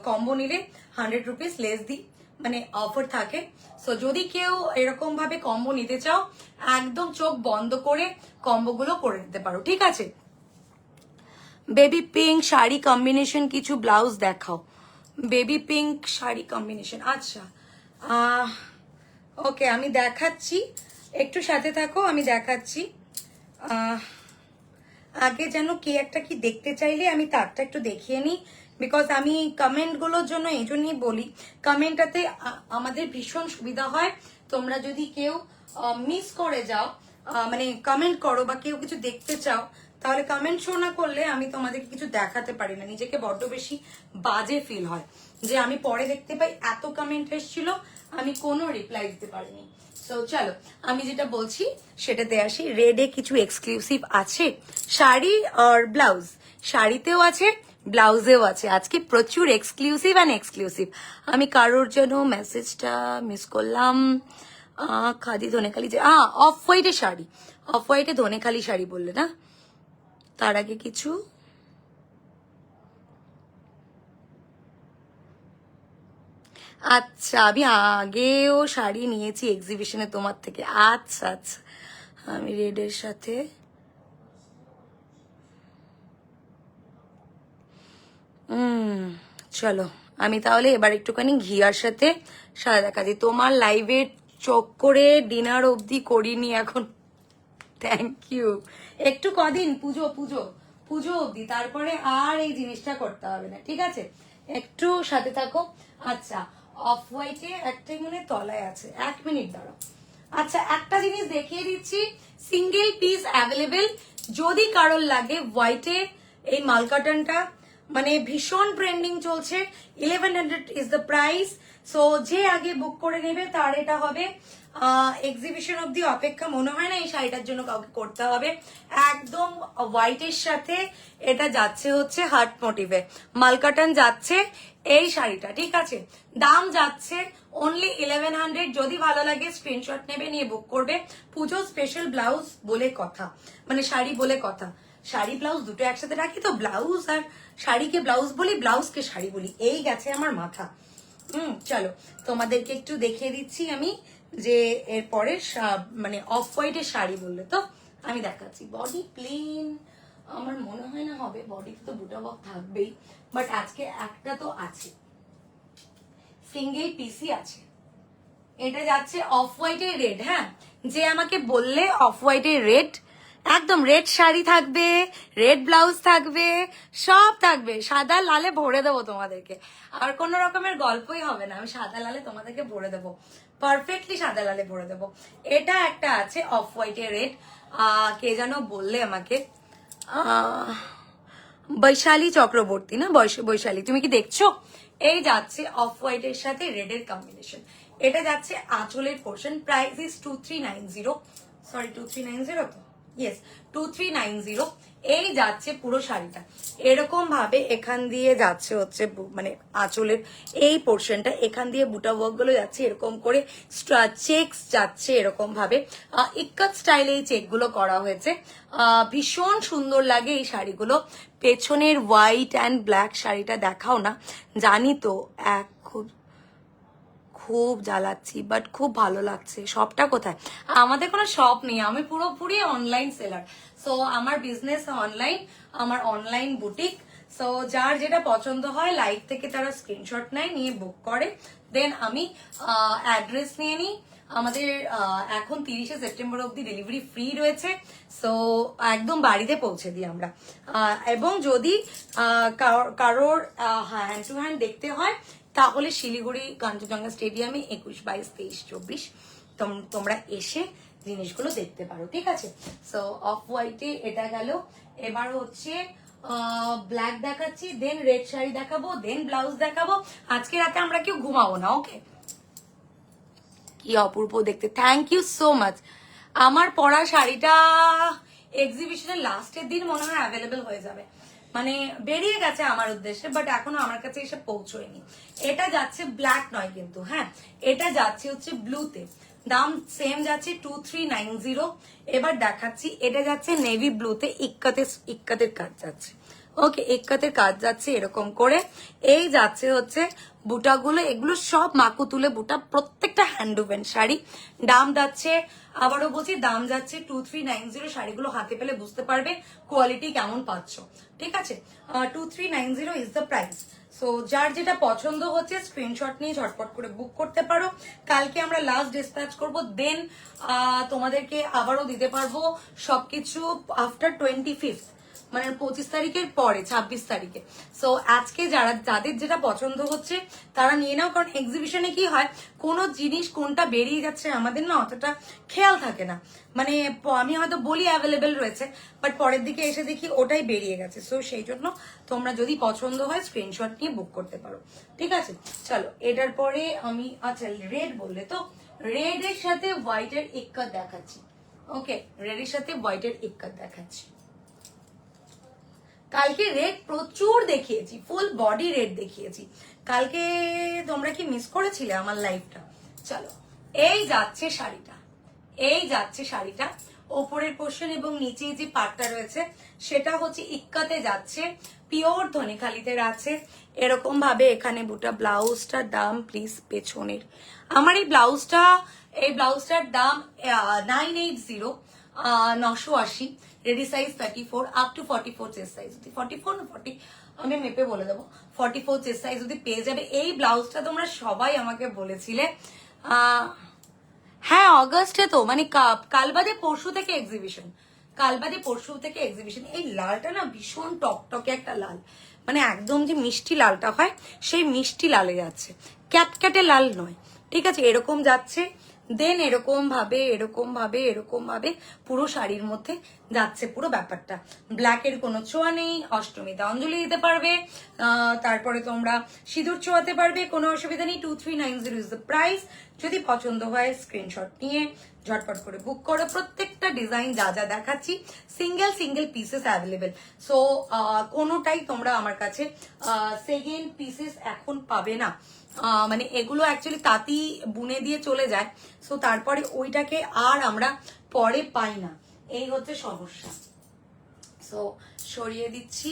কম্বো নিলে 100 রুপিস লেস দিই, মানে অফার থাকে। সো যদি কেউ এরকম ভাবে কম্বো নিতে চাও, একদম চোখ বন্ধ করে কম্বোগুলো করে নিতে পারো, ঠিক আছে। বেবি পিঙ্ক শাড়ি কম্বিনেশন কিছু ব্লাউজ দেখাও। বেবি পিঙ্ক শাড়ি কম্বিনেশন, আচ্ছা ওকে আমি দেখাচ্ছি, একটু সাথে থাকো, আমি দেখাচ্ছি। আগে যেন কে একটা কি দেখতে চাইলে আমি তারটা একটু দেখিয়ে নিই, বিকজ আমি কমেন্টগুলোর জন্য এই জন্যই বলি, কমেন্টটাতে আমাদের ভীষণ সুবিধা হয়। তোমরা যদি কেউ মিস করে যাও, মানে কমেন্ট করো বা কেউ কিছু দেখতে চাও, তাহলে কমেন্ট শো না করলে আমি তোমাদেরকে কিছু দেখাতে পারি না, নিজেকে বড্ড বেশি বাজে ফিল হয় যে আমি পরে দেখতে পাই এত কমেন্ট এসেছিল, আমি কোনো রিপ্লাই দিতে পারিনি। সো চলো আমি যেটা বলছি সেটাতে আসি। রেডে কিছু এক্সক্লুসিভ আছে শাড়ি আর ব্লাউজ, শাড়িতেও আছে ব্লাউজেও আছে, আজকে প্রচুর এক্সক্লুসিভ অ্যান্ড এক্সক্লুসিভ। আমি কারোর জন্য মেসেজটা মিস করলাম। খাদি ধনেখালি যে অফ হোয়াইটের শাড়ি, অফ হোয়াইটে ধনেখালি শাড়ি বললে না, তার আগে কিছু আচ্ছা আমি আগেও শাড়ি নিয়েছি এক্সিবিশনে তোমার থেকে, আচ্ছা আচ্ছা আমি রেডের সাথে চলো আমি তাহলে এবার একটুখানি ঘিয়ার সাথে সাদা দেখা দিই। তোমার লাইভে চোখ করে ডিনার অবধি করিনি এখন, থ্যাংক ইউ। একটু কদিন পুজো পুজো পুজো অবধি, তারপরে আর এই জিনিসটা করতে হবে না, ঠিক আছে, একটু সাথে থাকো। আচ্ছা অফ হোয়াইটে একটাই মনে তলায় আছে, 1 মিনিট দাঁড়াও। আচ্ছা একটা জিনিস দেখিয়ে দিচ্ছি, সিঙ্গেল পিস অ্যাভেলেবেল, যদি কারোর লাগে হোয়াইটে এই মালকাটনটা, মানে ভীষণ ট্রেন্ডিং চলছে, 1100 ইজ দ্য প্রাইস। সো যে আগে বুক করে নেবে তার এটা হবে। এক্সিবিশন অব্দি অপেক্ষা মনে হয় না এই শাড়িটার জন্য কাউকে করতে হবে। একদম হোয়াইটের সাথে এটা যাচ্ছে হচ্ছে হার্ট মোটিভে, মালকাটন যাচ্ছে এই শাড়িটা, ঠিক আছে। দাম যাচ্ছে অনলি 1100। যদি ভালো লাগে স্ক্রিনশট নেবে, নিয়ে বুক করবে। পুজো স্পেশাল ব্লাউজ বলে কথা, মানে শাড়ি বলে কথা, শাড়ি ব্লাউজ দুটো একসাথে রাখি তো, ব্লাউজ আর শাড়িকে ব্লাউজ বলি, ব্লাউজকে শাড়ি বলি, এই গেছে আমার মাথা। চলো তোমাদেরকে একটু দেখিয়ে দিচ্ছি আমি যে এরপরে মানে অফ হোয়াইটের শাড়ি বললে তো আমি দেখাচ্ছি। বডি প্লেন আমার মনে হয় না হবে, বডিতে তো বুটা বক থাকবেই, বাট আজকে একটা তো আছে, সিঙ্গেল পিসি আছে। এটা যাচ্ছে অফ হোয়াইটের রেড, হ্যাঁ যে আমাকে বললে অফ হোয়াইটের রেড, একদম রেড শাড়ি থাকবে, রেড ব্লাউজ থাকবে, সব থাকবে, সাদা লালে ভরে দেবো তোমাদেরকে, আর কোনো রকমের গল্পই হবে না, আমি সাদা লালে তোমাদেরকে ভরে দেবো, পারফেক্টলি সাদা লালে ভরে দেবো। এটা একটা আছে অফ হোয়াইটের রেড, কে যেন বললে আমাকে, বৈশালী চক্রবর্তী না, বৈশালী, তুমি কি দেখছো? এই যাচ্ছে অফ হোয়াইটের সাথে রেডের কম্বিনেশন, এটা যাচ্ছে আঁচলের পোর্শন, প্রাইস ইজ 2390, সরি 2390 তো, ইয়েস 2390। এই যাচ্ছে পুরো শাড়িটা এরকম ভাবে, এখান দিয়ে যাচ্ছে হচ্ছে মানে আঁচলের এই পোর্শনটা, এখান দিয়ে বুটা ওয়ার্ক গুলো যাচ্ছে এরকম করে, চেকস যাচ্ছে এরকম ভাবে, ইক্কাত স্টাইলে এই চেক গুলো করা হয়েছে, ভীষণ সুন্দর লাগে এই শাড়িগুলো। পেছনের হোয়াইট অ্যান্ড ব্ল্যাক শাড়িটা দেখাও না, জানি তো খুব খুব জ্বালাচ্ছি, বাট খুব ভালো লাগছে। শপটা কোথায়? আমাদের কোনো শপ নেই, আমি পুরোপুরি অনলাইন সেলার। সো আমার বিজনেস অনলাইন, আমার অনলাইন বুটিক। সো যার যেটা পছন্দ হয় লাইভ থেকে তারা স্ক্রিনশট নেয়, নিয়ে বুক করে, দেন আমি অ্যাড্রেস নিয়ে নিই। আমাদের এখন 30শে সেপ্টেম্বর অবধি ডেলিভারি ফ্রি রয়েছে, সো একদম বাড়িতে পৌঁছে দিই আমরা। এবং যদি কারোর হ্যান্ড টু হ্যান্ড দেখতে হয় তাহলে শিলিগুড়ি কাঞ্চনজঙ্ঘা স্টেডিয়ামে 21, 22, 23, 24 তোমরা এসে জিনিসগুলো দেখতে পারো, ঠিক আছে। সো অফ হোয়াইটে এটা গেল, এবার হচ্ছে ব্ল্যাক দেখাচ্ছি, দেন রেড শাড়ি দেখাবো, দেন ব্লাউজ দেখাবো। আজকে রাতে আমরা কেউ ঘুমাবো না, ওকে। কি অপূর্ব দেখতে, থ্যাংক ইউ সো মাচ। আমার পরা শাড়িটা এক্সিবিশনের লাস্টের দিন মনে হয় অ্যাভেলেবেল হয়ে যাবে, মানে বেরিয়ে গেছে আমার উদ্দেশ্যে, বাট এখনো আমার কাছে এসে পৌঁছয়নি। এটা যাচ্ছে ব্ল্যাক নয় কিন্তু, হ্যাঁ এটা যাচ্ছে হচ্ছে ব্লুতে, দাম সেম যাচ্ছে 2390। এবার দেখাচ্ছি, এটা যাচ্ছে নেভি ব্লুতে, ইক্কাতের কাজ যাচ্ছে, ওকে ইক্কাতের কাজ যাচ্ছে এরকম করে। এই যাচ্ছে হচ্ছে বুটাগুলো, এগুলো সব মাকু তুলে বুটা, প্রত্যেকটা হ্যান্ডওভেন শাড়ি। দাম যাচ্ছে, আবারও বলছি, দাম যাচ্ছে 2390। শাড়িগুলো হাতে পেলে বুঝতে পারবে কোয়ালিটি কেমন পাচ্ছ, ঠিক আছে। 2390 ইজ দ্য প্রাইস। সো যার যেটা পছন্দ হচ্ছে স্ক্রিনশট নিয়ে ঝটপট করে বুক করতে পারো। কালকে আমরা লাস্ট ডিসপ্যাচ করবো, দেন তোমাদেরকে আবারও দিতে পারবো সবকিছু আফটার 25, মানে 25 তারিখের পরে, 26 তারিখে। সো আজকে যাদের যেটা পছন্দ হচ্ছে তারা নিয়ে নাও, কারণ এক্সিবিশনে কি হয়, কোন জিনিস কোনটা বেরিয়ে যাচ্ছে আমাদের না অতটা খেয়াল থাকে না। মানে আমি হয়তো বলি অ্যাভেলেবেল রয়েছে, বাট পরের দিকে এসে দেখি ওটাই বেরিয়ে গেছে। সো সেই জন্য তোমরা যদি পছন্দ হয় স্ক্রিনশট নিয়ে বুক করতে পারো, ঠিক আছে। চলো এটার পরে আমি, আচ্ছা রেড বললে তো, রেড এর সাথে হোয়াইটের ইক্কাত দেখাচ্ছি। ওকে, রেডের সাথে হোয়াইটের ইক্কাত দেখাচ্ছি। কালকে রেড প্রচুর দেখিয়েছি, ফুল বডি রেড দেখিয়েছি কালকে, তোমরা কি মিস করেছিলে আমার লাইফটা? চলো এই যাচ্ছে শাড়িটা, এই যাচ্ছে শাড়িটা, ওপরের পোর্শন এবং নিচে যে পাটটা রয়েছে সেটা হচ্ছে ইক্কাতে যাচ্ছে, পিওর ধনেখালিতে আছে এরকম ভাবে। এখানে বুটা, ব্লাউজটার দাম প্লিজ পেছনের, আমার এই ব্লাউজটার দাম 980, 980। Ready size 34 up to 44 chest size, 44 না 40 আমি মেপে বলে দেবো, 44 চেস্ট সাইজ যদি পেয়ে যাবে। এই ব্লাউজটা তোমরা সবাই আমাকে বলেছিলে, হ্যাঁ অগস্টে তো, মানে কাল বাদে পরশু থেকে এক্সিবিশন, কাল বাদে পরশু থেকে এক্সিবিশন। এই লালটা না ভীষণ টকটকে একটা লাল, মানে একদম যে মিষ্টি লালটা হয় সেই মিষ্টি লালে যাচ্ছে, ক্যাটক্যাটে লাল নয়, ঠিক আছে এরকম যাচ্ছে। দেন এরকম ভাবে পুরো শাড়ির মধ্যে যাচ্ছে পুরো ব্যাপারটা। ব্ল্যাকের কোনো ছোঁয়া নেই, অষ্টমীতে অঞ্জলি দিতে পারবে, তারপরে তোমরা সিঁদুর ছোঁয়াতে পারবে, কোনো অসুবিধা নেই। 2390 ইজ দ্য প্রাইস। যদি পছন্দ হয় স্ক্রিনশট নিয়ে ঝটপট করে বুক করো। প্রত্যেকটা ডিজাইন যা যা দেখাচ্ছি সিঙ্গেল পিসেস অ্যাভেলেবেল। সো কোনোটাই তোমরা আমার কাছে সেকেন্ড পিসেস এখন পাবে না, মানে এগুলো অ্যাকচুয়ালি তাঁতি বুনে দিয়ে চলে যায়, সো তারপরে ওইটাকে আর আমরা পরে পাই না, এই হচ্ছে সমস্যা। সো সরিয়ে দিচ্ছি।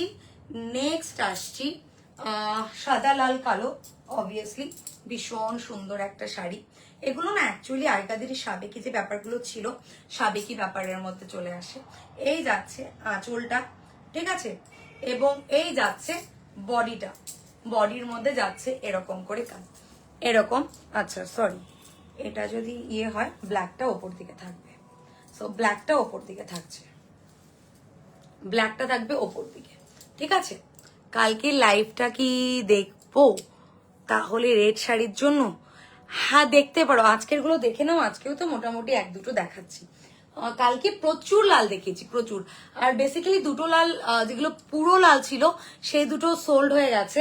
নেক্সট আসছি সাদা লাল কালো, অবভিয়াসলি ভীষণ সুন্দর একটা শাড়ি। এগুলো না অ্যাকচুয়ালি আগেকাদের সাবেকি যে ব্যাপারগুলো ছিল সাবেকি ব্যাপারের মধ্যে চলে আসে। এই যাচ্ছে আঁচলটা, ঠিক আছে, এবং এই যাচ্ছে বডিটা, বডির মধ্যে যাচ্ছে এরকম করে কাজ, এরকম। আচ্ছা সরি, এটা যদি ইয়ে হয় ব্ল্যাকটা ওপর দিকে থাকবে, সো ব্ল্যাকটা ওপর দিকে থাকছে, ব্ল্যাকটা থাকবে ওপর দিকে, ঠিক আছে। কালকে লাইভটা কি দেখবো তাহলে রেড শাড়ির জন্য? হ্যাঁ দেখতে পারো, আজকের গুলো দেখে নাও, আজকেও তো মোটামুটি এক দুটো দেখাচ্ছি। কালকে প্রচুর লাল দেখিয়েছি, প্রচুর। আর বেসিক্যালি দুটো লাল যেগুলো পুরো লাল ছিল সেই দুটো সোল্ড হয়ে গেছে,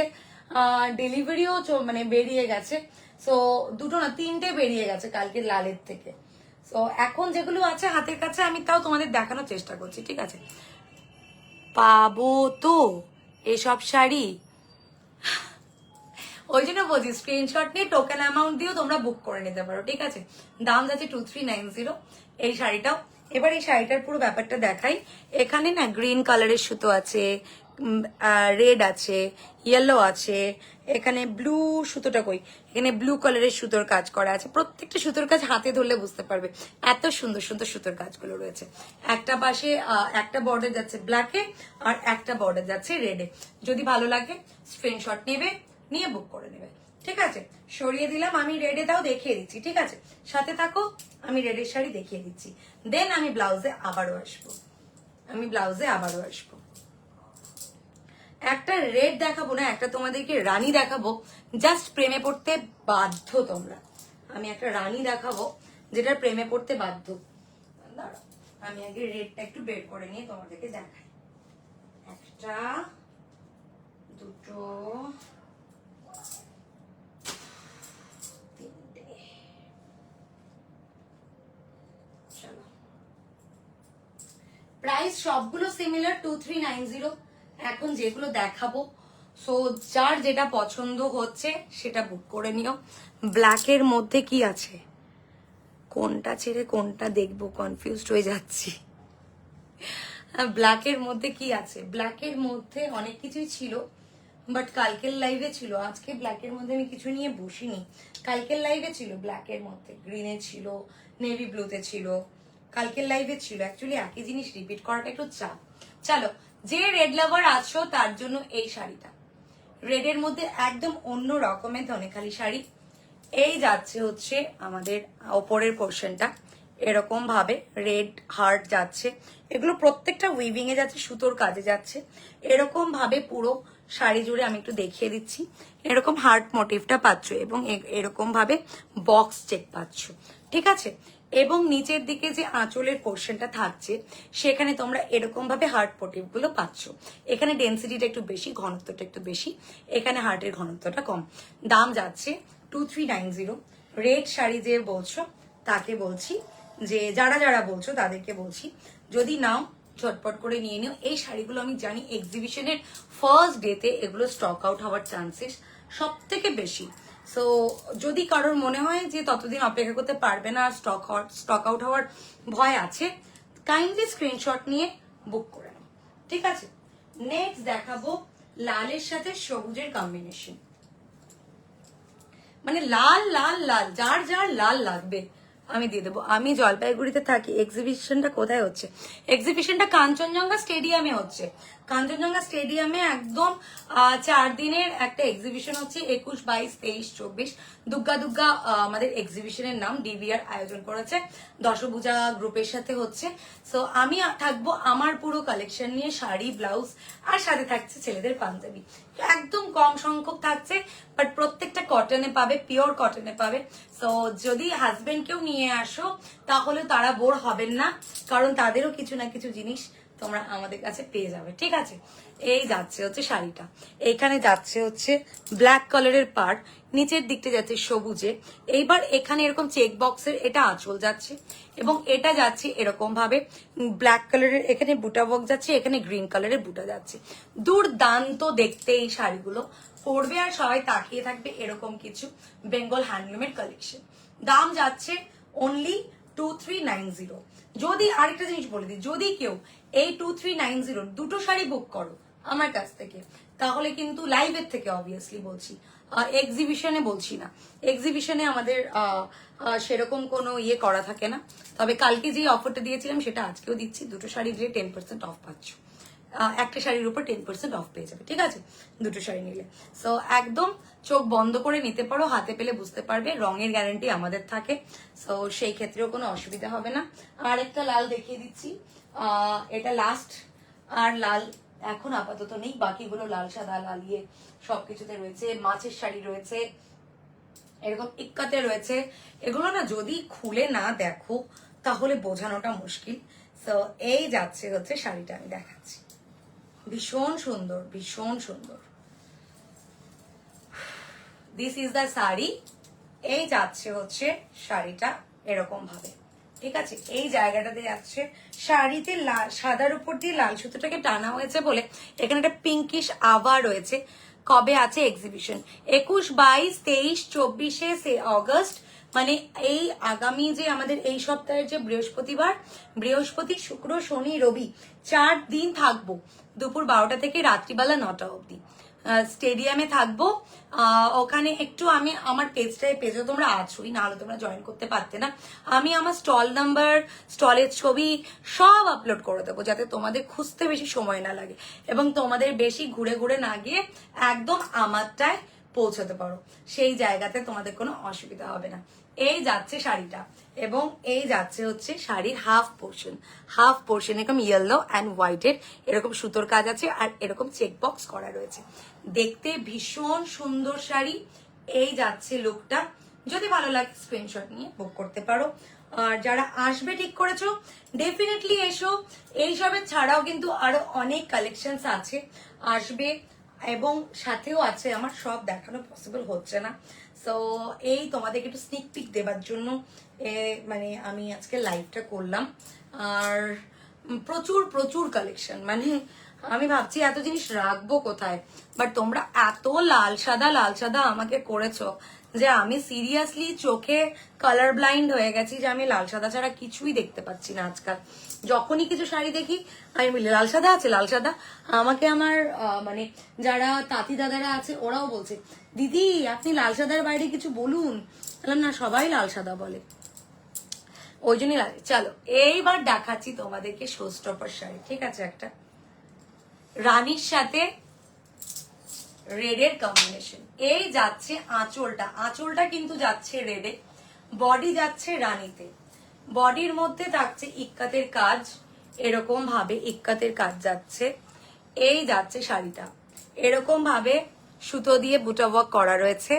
ডেলিভারিও মানে বেরিয়ে গেছে। সো দুটো না তিনটে বেরিয়ে গেছে কালকে লালের থেকে। সো এখন যেগুলো আছে হাতের কাছে আমি তাও তোমাদের দেখানোর চেষ্টা করছি, ঠিক আছে। পাবো তো এসব শাড়ি, ওই জন্য বলছি স্ক্রিনশট নিয়ে টোকেন অ্যামাউন্ট দিয়েও তোমরা বুক করে নিতে পারো, ঠিক আছে। দাম যাচ্ছে 2390 এই শাড়িটাও। এবার এই শাড়িটার পুরো ব্যাপারটা দেখাই। এখানে না গ্রিন কালারের সুতো আছে, রেড আছে, ইয়েলো আছে, এখানে ব্লু সুতোটা কই, এখানে ব্লু কালারের সুতোর কাজ করা আছে। প্রত্যেকটা সুতোর কাজ হাতে ধরলে বুঝতে পারবে এত সুন্দর সুন্দর সুতোর কাজগুলো রয়েছে। একটা পাশে একটা বর্ডার যাচ্ছে ব্ল্যাকে আর একটা বর্ডার যাচ্ছে রেডে। যদি ভালো লাগে স্ক্রিনশট নেবে, নিয়ে বুক করে নেবে, ঠিক আছে। সরিয়ে দিলাম, আমি রেডেটাও দেখিয়ে দিচ্ছি, ঠিক আছে। সাথে থাকো, আমি রেডের শাড়ি দেখিয়ে দিচ্ছি, দেন আমি ব্লাউজে আবারও আসবো, একটা রেড দেখাবো না, একটা তোমাদেরকে রানী দেখাবো, জাস্ট প্রেমে পড়তে বাধ্য তোমরা। আমি একটা রানী দেখাবো যেটা প্রেমে পড়তে বাধ্য। দাঁড়াও আমি আগে রেডটা একটু বের করে নিয়ে তোমাদেরকে দেখাই। একটা, দুটো, তিনটে, চলো। প্রাইস সবগুলো সিমিলার 2390। এখন যেগুলো দেখাবো, সো যার যেটা পছন্দ হচ্ছে সেটা বুক করে নিও। ব্ল্যাকের মধ্যে কি আছে, কোনটা ছেড়ে কোনটা দেখবো, কনফিউজড হয়ে যাচ্ছি। ব্ল্যাকের মধ্যে কি আছে, ব্ল্যাকের মধ্যে অনেক কিছুই ছিল, বাট কালকের লাইভে ছিল, আজকে ব্ল্যাকের মধ্যে আমি কিছু নিয়ে বসিনি। কালকের লাইভে ছিল ব্ল্যাকের মধ্যে, গ্রিনে ছিল, নেভি ব্লুতে ছিল, কালকের লাইভে ছিল। অ্যাকচুয়ালি একই জিনিস রিপিট করাটা একটু চাপ। চলো, যে রেড লাভার আছো তার জন্য এই শাড়িটা, রেডের মধ্যে একদম অন্য রকমের ধনেখালি শাড়ি। এই যাচ্ছে হচ্ছে আমাদের ওপরের পোর্শনটা, এরকম ভাবে রেড হার্ট যাচ্ছে, এগুলো প্রত্যেকটা উইভিং এ যাচ্ছে, সুতোর কাজে যাচ্ছে। এরকম ভাবে পুরো শাড়ি জুড়ে আমি একটু দেখিয়ে দিচ্ছি, এরকম হার্ট মোটিভটা পাচ্ছ এবং এরকম ভাবে বক্স চেক পাচ্ছ, ঠিক আছে। এবং নিচের দিকে যে আঁচলের পোর্শনটা থাকছে সেখানে তোমরা এরকম ভাবে হার্ট মোটিভ গুলো পাচ্ছ। এখানে ডেন্সিটিটা একটু বেশি, ঘনত্বটা একটু বেশি, এখানে হার্টের ঘনত্বটা কম। দাম যাচ্ছে 2390। রেড শাড়ি যে বলছো তাকে বলছি, যে যারা যারা বলছো তাদেরকে বলছি, যদি নাও ঝটপট করে নিয়ে নিও। এই শাড়িগুলো আমি জানি এক্সিবিশনের ফার্স্ট ডেতে এগুলো স্টক আউট হওয়ার চান্সেস সব থেকে বেশি। সো যদি কারোর মনে হয় যে ততদিন অপেক্ষা করতে পারবে না, স্টক আউট হওয়ার ভয় আছে, কাইন্ডলি স্ক্রিনশট নিয়ে বুক করে নাও, ঠিক আছে। নেক্সট দেখাবো লালের সাথে সবুজের কম্বিনেশন, মানে লাল লাল লাল, যার যার লাল লাগবে আমি দিয়ে দেবো। আমি জলপাইগুড়িতে থাকি। এক্সিবিশনটা কোথায় হচ্ছে? এক্সিবিশনটা কাঞ্চনজঙ্ঘা স্টেডিয়ামে হচ্ছে। কাঞ্চনজঙ্ঘা স্টেডিয়ামে একদম 4 দিনের একটা এক্সিবিশন হচ্ছে, 21, 22, 23, 24। দুর্গা দুর্গা আমাদের এক্সিবিশনের নাম, ডিবিআর আয়োজন করেছে, দশভুজা গ্রুপের সাথে হচ্ছে। সো আমি থাকবো আমার পুরো কালেকশন নিয়ে, শাড়ি, ব্লাউজ, আর সাথে থাকছে ছেলেদের পাঞ্জাবি। একদম কম সংখ্যক থাকছে, বাট প্রত্যেকটা কটনে পাবে, পিওর কটনে পাবে। সো যদি হাজবেন্ডকেও নিয়ে আসো তাহলে তারা বোর হবেন না, কারণ তাদেরও কিছু না কিছু জিনিস তোমরা আমাদের কাছে পেয়ে যাবে, ঠিক আছে। এই যাচ্ছে হচ্ছে শাড়িটা, এইখানে যাচ্ছে হচ্ছে ব্ল্যাক কালারের পাড়, নিচের দিকটা যাচ্ছে সবুজে। এইবার এখানে এরকম চেক বক্সের এটা আঁচল যাচ্ছে, এবং এটা যাচ্ছে এরকম ভাবে ব্ল্যাক কালারের, এখানে বুটা বক্স যাচ্ছে, এখানে গ্রিন কালারের বুটা যাচ্ছে। দুর্দান্ত দেখতে এই শাড়িগুলো, পরবে আর সবাই তাকিয়ে থাকবে, এরকম কিছু বেঙ্গল হ্যান্ডলুমের কালেকশন। দাম যাচ্ছে অনলি 2390। যদি আরেকটা জিনিস বলে দিই, যদি কেউ এই 2390 দুটো শাড়ি বুক করো আমার কাছ থেকে, তাহলে কিন্তু লাইভের থেকে অবভিয়াসলি বলছি, এক্সিবিশনে বলছি না, এক্সিবিশনে আমাদের সেরকম কোনো ইয়ে করা থাকে না। তবে কালকে যে অফারটা দিয়েছিলাম সেটা আজকেও দিচ্ছি, দুটো শাড়ি দিলে 10% অফ পাচ্ছ, একটা শাড়ির উপর 10% অফ পেয়ে যাবে, ঠিক আছে, দুটো শাড়ি নিলে। সো একদম চোখ বন্ধ করে নিতে পারো, হাতে পেলে বুঝতে পারবে, রঙের গ্যারান্টি আমাদের থাকে, সো সেই ক্ষেত্রেও কোনো অসুবিধা হবে না। আর একটা লাল দেখিয়ে দিচ্ছি, এটা লাস্ট, আর লাল এখন আপাতত নেই, বাকিগুলো লাল সাদা লালিয়ে সবকিছুতে রয়েছে। মাছের শাড়ি রয়েছে, এরকম ইক্কাতে রয়েছে। এগুলো না যদি খুলে না দেখো তাহলে বোঝানোটা মুশকিল। সো এই যাচ্ছে হচ্ছে শাড়িটা, আমি দেখাচ্ছি, ভীষণ সুন্দর, ভীষণ সুন্দর। This is the sari. এই যাচ্ছে হচ্ছে শাড়িটা এরকম ভাবে, ঠিক আছে। এই জায়গাটাতে যাচ্ছে শাড়িতে লাল, সাদার উপর দিয়ে লাল সুতোটাকে টানা হয়েছে বলে এখানে একটা পিঙ্কিশ আভা রয়েছে। কবে আছে এক্সিবিশন? 21, 22, 23, 24 অগস্ট, মানে এই আগামী যে আমাদের এই সপ্তাহের যে বৃহস্পতিবার, বৃহস্পতি, শুক্র, শনি, রবি, 4 দিন থাকবো, দুপুর 12টা থেকে রাত্রিবেলা 9টা অবধি স্টেডিয়ামে থাকবো। ওখানে একটু আমি আমার পেজে তোমরা আছোই, নাহলে তোমরা জয়েন করতে পারতে না। আমি আমার স্টল নাম্বার, স্টলের ছবি সব আপলোড করে দেবো, যাতে তোমাদের খুঁজতে বেশি সময় না লাগে এবং তোমাদের বেশি ঘুরে ঘুরে না গিয়ে একদম আমারটায় পৌঁছতে পারো, সেই জায়গাতে তোমাদের কোনো অসুবিধা হবে না। এই যাচ্ছে শাড়িটা, এবং এই যাচ্ছে হচ্ছে শাড়ির হাফ পোর্শন এরকম ইয়েলো অ্যান্ড হোয়াইটের এরকম সুতোর কাজ আছে, আর এরকম চেক বক্স করা রয়েছে, দেখতে ভীষণ সুন্দর শাড়ি। এই যাচ্ছে লুকটা, যদি ভালো লাগে স্ক্রিনশট নিয়ে বুক করতে পারো। আর যারা আসবে ঠিক করেছো, ডেফিনেটলি এসো। এইসবের ছাড়াও কিন্তু আরো অনেক কালেকশনস আছে, আসবে, এবং সাথেও আছে আমার, সব দেখানো পসিবল হচ্ছে না। সো এই তোমাদেরকে একটু স্নিক পিক দেবার জন্য মানে আমি আজকে লাইভটা করলাম। আর প্রচুর প্রচুর কালেকশন, মানে আমি ভাবছি এত জিনিস রাখবো কোথায়, বাট তোমরা এত লাল সাদা আমাকে করেছো যে আমি সিরিয়াসলি চোখে কালার ব্লাইন্ড হয়ে গেছি, যে আমি লাল সাদা ছাড়া কিছুই দেখতে পাচ্ছি না আজকাল। যখনই কিছু শাড়ি দেখি আমি বলি লাল সাদা আছে, লাল সাদা। আমাকে আমার মানে যারা তাঁতি দাদারা আছে ওরাও বলছে, দিদি আপনি লাল সাদার বাইরে কিছু বলুন। বললাম না, সবাই লাল সাদা বলে, ওই জন্যই লাগে। চলো এইবার দেখাচ্ছি তোমাদেরকে শো স্টপার শাড়ি, ঠিক আছে? একটা রানীর সাথে রেডের কম্বিনেশন। এই যাচ্ছে আঁচলটা কিন্তু যাচ্ছে রেডে, বডি যাচ্ছে রানীতে, বডির মধ্যে থাকছে ইক্কাতের কাজ, এরকম ভাবে ইক্কাতের কাজ যাচ্ছে। এই যাচ্ছে শাড়িটা, এরকম ভাবে সুতো দিয়ে বুটা ওয়ার্ক করা রয়েছে।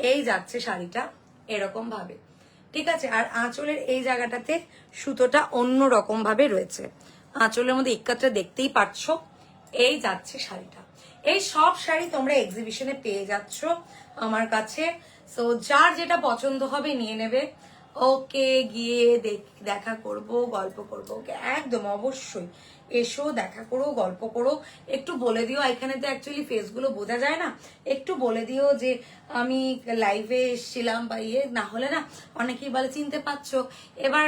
এই যাচ্ছে শাড়িটা এরকম ভাবে, ঠিক আছে? আর আঁচলের এই জায়গাটাতে সুতোটা অন্য রকম ভাবে রয়েছে, আঁচলের মধ্যে ইক্কাতটা দেখতেই পাচ্ছ। এই যাচ্ছে শাড়িটা। এই সব শাড়ি তোমরা এক্সিবিশনে পেয়ে যাচ্ছ আমার কাছে। সো যার যেটা পছন্দ হবে নিয়ে নেবে। ওকে, গিয়ে দেখা করব, গল্প করব। ওকে, একদম অবশ্যই এসো, দেখা করো, গল্প করো। একটু বলে দিও, এখানে তো অ্যাকচুয়ালি ফেসগুলো বোঝা যায় না, একটু বলে দিও যে আমি লাইভে এসেছিলাম বা ইয়ে, না হলে না অনেকেই বলে চিনতে পারছো। এবার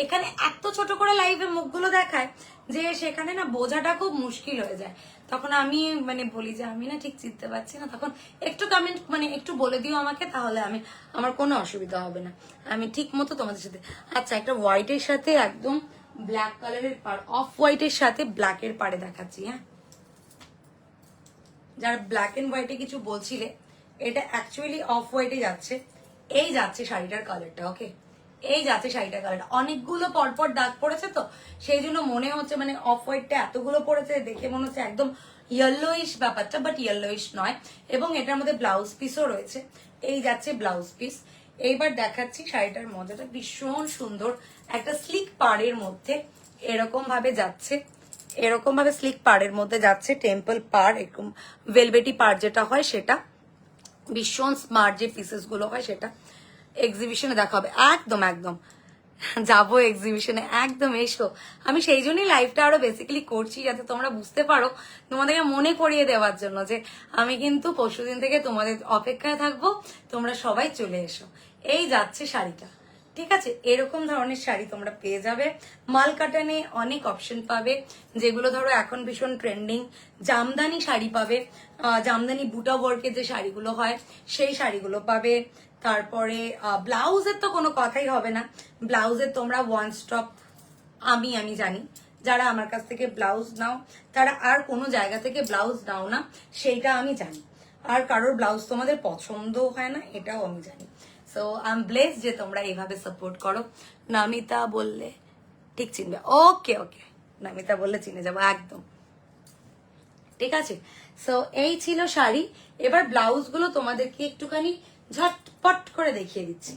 এখানে এত ছোট করে লাইভে মুখগুলো দেখায় যে সেখানে না বোঝাটা খুব মুশকিল হয়ে যায়। তখন আমি মানে বলি যে আমি না ঠিক চিনতে পারছি না, তখন একটু কমেন্ট মানে একটু বলে দিও আমাকে, তাহলে আমার কোনো অসুবিধা হবে না, আমি ঠিক মতো তোমাদের সাথে। আচ্ছা, একটা হোয়াইটের সাথে একদম ব্ল্যাক কালারের পাড়, অফ হোয়াইটের সাথে ব্ল্যাকের পাড়ে দেখাচ্ছি। হ্যাঁ, যারা ব্ল্যাক এন্ড হোয়াইটে কিছু বলছিলে, এটা অ্যাকচুয়ালি অফ হোয়াইটে যাচ্ছে। এই যাচ্ছে শাড়িটার কালারটা। ওকে, এই যাচ্ছে শাড়িটার কালারটা। অনেকগুলো পরপর দাগ পড়েছে তো সেই জন্য মনে হচ্ছে মানে অফ হোয়াইটটা এতগুলো পড়েছে দেখে মনে হচ্ছে একদম ইয়েলোইশ ব্যাপারটা, বাট ইয়েলোইশ নয়। এবং এটার মধ্যে ব্লাউজ পিসও রয়েছে। এই যাচ্ছে ব্লাউজ পিস। এইবার দেখাচ্ছি শাড়িটার মজাটা, ভীষণ সুন্দর একটা স্লিক পাড়ের মধ্যে এরকম ভাবে যাচ্ছে, এরকম ভাবে স্লিক পাড়ের মধ্যে যাচ্ছে, টেম্পল পাড়, এরকম ভেলভেটি পাড় যেটা হয় সেটা, ভীষণ স্মার্ট যে পিসেস গুলো হয় সেটা। এক্সিবিশনে দেখা হবে, একদম একদম যাবো এক্সিবিশনে, একদম এসো। আমি সেই জন্যই লাইভটা আরো বেসিক্যালি করছি, যাতে তোমরা বুঝতে পারো, তোমাদেরকে মনে করিয়ে দেওয়ার জন্য যে আমি কিন্তু পরশুদিন থেকে তোমাদের অপেক্ষায় থাকবো, তোমরা সবাই চলে এসো। এই যাচ্ছে শাড়িটা, ঠিক আছে? এরকম ধরনের শাড়ি তোমরা পেয়ে যাবে। মাল কাটানে অনেক অপশন পাবে, যেগুলো ধরো এখন ভীষণ ট্রেন্ডিং। জামদানি শাড়ি পাবে, জামদানি বুটা ওয়ার্কের যে শাড়িগুলো হয় সেই শাড়িগুলো পাবে। তারপরে ব্লাউজের তো কোনো কথাই হবে না, ব্লাউজের তোমরা ওয়ান স্টপ। আমি জানি যারা আমার কাছ থেকে ব্লাউজ নাও তারা আর কোনো জায়গা থেকে ব্লাউজ নাও না, সেইটা আমি জানি। আর কারোর ব্লাউজ তোমাদের পছন্দ হয় না, এটাও আমি জানি। সো আই এম ব্লেসড যে তোমরা এইভাবে সাপোর্ট করো। নামিতা বললে ঠিক চিনবে, ওকে ওকে, নামিতা বললে চিনে যাবো একদম, ঠিক আছে? সো এই ছিল শাড়ি। এবার ব্লাউজ গুলো তোমাদেরকে একটুখানি ঝটপট করে দেখিয়ে দিচ্ছি।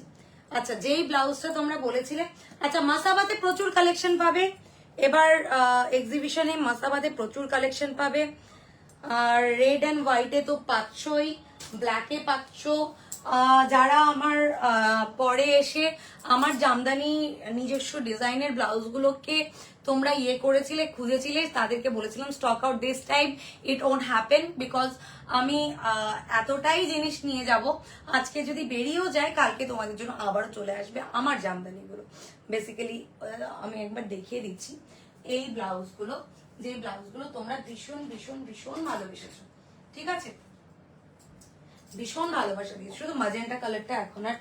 আচ্ছা, যেই ব্লাউজটা তোমরা বলেছিলে, আচ্ছা মাসাবাতে প্রচুর কালেকশন পাবে এবার এক্সিবিশনে, মাসাবাতে প্রচুর কালেকশন পাবে। আর রেড অ্যান্ড হোয়াইটে তো পাচ্ছই, ব্ল্যাকে পাচ্ছ। যারা আমার পরে এসে আমার জামদানি নিজস্ব ডিজাইনের ব্লাউজগুলোকে তোমরা ইয়ে করেছিলে, খুঁজেছিলে, তাদেরকে বলেছিলাম stock out this time, it won't happen, because আমি এতটাই জিনিস নিয়ে যাব, আজকে যদি বেরিয়েও যায় কালকে তোমাদের জন্য আবারও চলে আসবে আমার জামদানিগুলো। বেসিক্যালি আমি একবার দেখিয়ে দিচ্ছি এই ব্লাউজগুলো, যে ব্লাউজগুলো তোমরা ভীষণ ভীষণ ভীষণ ভালোবেসেছো, ঠিক আছে? ভীষণ ভালোবাসা দিয়েছে, শুধু ম্যাজেন্টা কালারটা এখন আর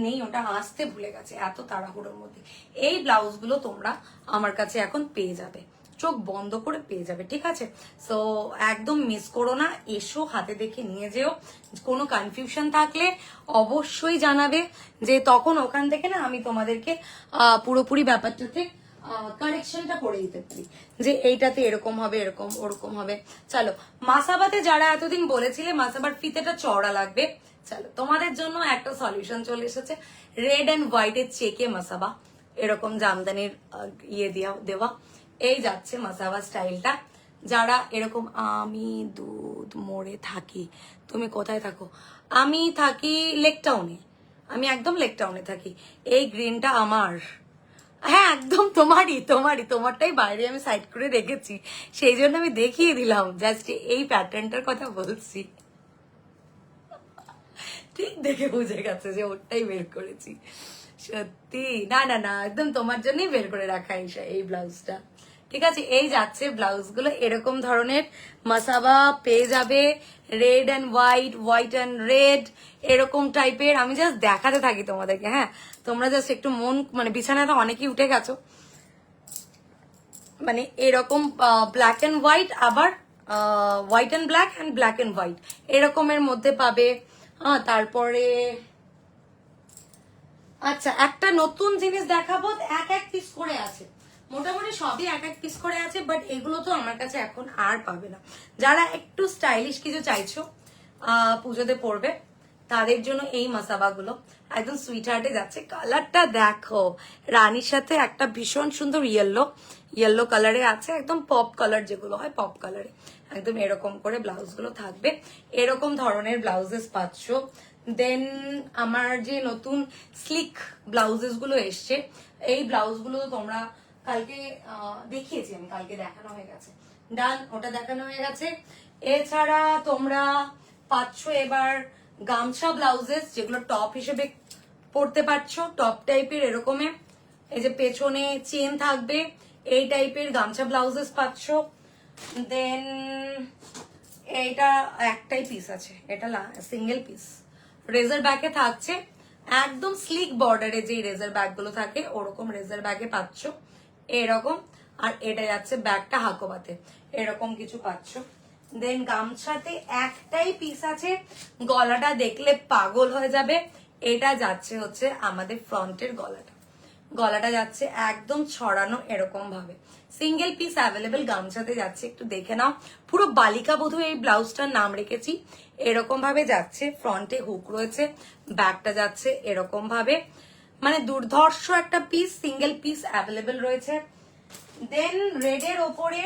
নেই, ওটা আসতে ভুলে গেছে এত তাড়াহুড়োর মধ্যে। এই ব্লাউজগুলো তোমরা আমার কাছে এখন পেয়ে যাবে, চোখ বন্ধ করে পেয়ে যাবে, ঠিক আছে? সো একদম মিস করো না, এসো, হাতে দেখে নিয়ে যেও। কোনো কনফিউশন থাকলে অবশ্যই জানাবে, যে তখন ওখান থেকে না আমি তোমাদেরকে পুরোপুরি ব্যাপারটাতে কারেকশনটা করে দিতে পারি, যে এইটাতে এরকম হবে, এরকম ওরকম হবে। চলো, মাসাবাতে যারা এতদিন বলেছিলে মাসাবার ফিতেটা চওড়া লাগবে, চলো তোমাদের জন্য একটা সলিউশন চলে এসেছে। রেড অ্যান্ড হোয়াইটের চেকে মাসাবা, এরকম জামদানির ইয়ে দেওয়া। এই যাচ্ছে মাসাবা স্টাইলটা। যারা এরকম, আমি দুধ মোড়ে থাকি, তুমি কোথায় থাকো? আমি থাকি লেক টাউনে, আমি একদম লেক টাউনে থাকি। এই গ্রিনটা আমার, হ্যাঁ একদম তোমারই তোমারই, তোমারটাই বাইরে আমি সাইড করে রেখেছি, সেই জন্য আমি দেখিয়ে দিলাম, জাস্ট এই প্যাটার্নটার কথা বলছি। ঠিক দেখে বুঝে গেছে যে ওরটাই বের করেছি। সত্যি না না না, একদম তোমার জন্যই বের করে রাখা এই ব্লাউজটা। ঠিক আছে, এই যাচ্ছে ব্লাউজ গুলো, এরকম ধরনের মাসাবা পেয়ে যাবে, red and white, white and red, এরকম টাইপের। আমি জাস্ট দেখাতে থাকি তোমাদেরকে, হ্যাঁ তোমরা জাস্ট একটু মন, মানে বিছানায় তো অনেকেই উঠে গেছো, মানে এরকম ব্ল্যাক অ্যান্ড হোয়াইট, আবার white and black and black and white এরকমের মধ্যে পাবে। তারপরে আচ্ছা একটা নতুন জিনিস দেখাবো, এক এক পিস করে আছে, মোটামুটি সবই এক এক পিস করে আছে, বাট এগুলো তো আমার কাছে এখন আর পাবে না। যারা একটু স্টাইলিশ কিছু চাইছো পুজোতে পরবে, তাদের জন্য এই মাসাবাগুলো একদম সুইট হার্টে যাচ্ছে। কালারটা দেখো, রানীর সাথে একটা ভীষণ সুন্দর ইয়েলো, ইয়েলো কালারে আছে, একদম পপ কালার যেগুলো হয় পপ কালারে, একদম এরকম করে ব্লাউজ গুলো থাকবে, এরকম ধরনের ব্লাউজেস পাচ্ছ। দেন আমার যে নতুন স্লিক ব্লাউজেস গুলো এসছে, এই ব্লাউজ গুলো তোমরা কালকে দেখিয়েছি আমি, কালকে দেখানো হয়ে গেছে, ডান, ওটা দেখানো হয়ে গেছে। এছাড়া তোমরা পাচ্ছ এবার গামছা ব্লাউজেস, যেগুলো টপ হিসেবে পরতে পারছো, টপ টাইপের এরকমের, এই যে পেছনে চেন থাকবে এই টাইপের গামছা ব্লাউজেস পাচ্ছ। দেন এইটা একটাই পিস আছে, এটা সিঙ্গেল পিস, রেজার ব্যাগে থাকছে, একদম স্লিক বর্ডারে যে রেজার ব্যাগ গুলো থাকে ওরকম রেজার ব্যাগে পাচ্ছ এরকম। আর এটা যাচ্ছে ব্যাগটা হাকোবাতে, এরকম কিছু পাচ্ছ। দেন গামছাতে একটাই পিস আছে, গলাটা দেখলে পাগল হয়ে যাবে, এটা যাচ্ছে হচ্ছে আমাদের ফ্রন্টের গলাটা, গলাটা যাচ্ছে একদম ছড়ানো এরকম ভাবে, সিঙ্গেল পিস অ্যাভেলেবেল গামছাতে যাচ্ছে, একটু দেখে নাও। পুরো বালিকা বধূ এই ব্লাউজটার নাম রেখেছি, এরকম ভাবে যাচ্ছে, ফ্রন্টে হুক রয়েছে, ব্যাকটা যাচ্ছে এরকম ভাবে, মানে দুর্ধর্ষ একটা পিস, সিঙ্গেল পিস অ্যাভেলেবেল রয়েছে। দেন রেডের ওপরে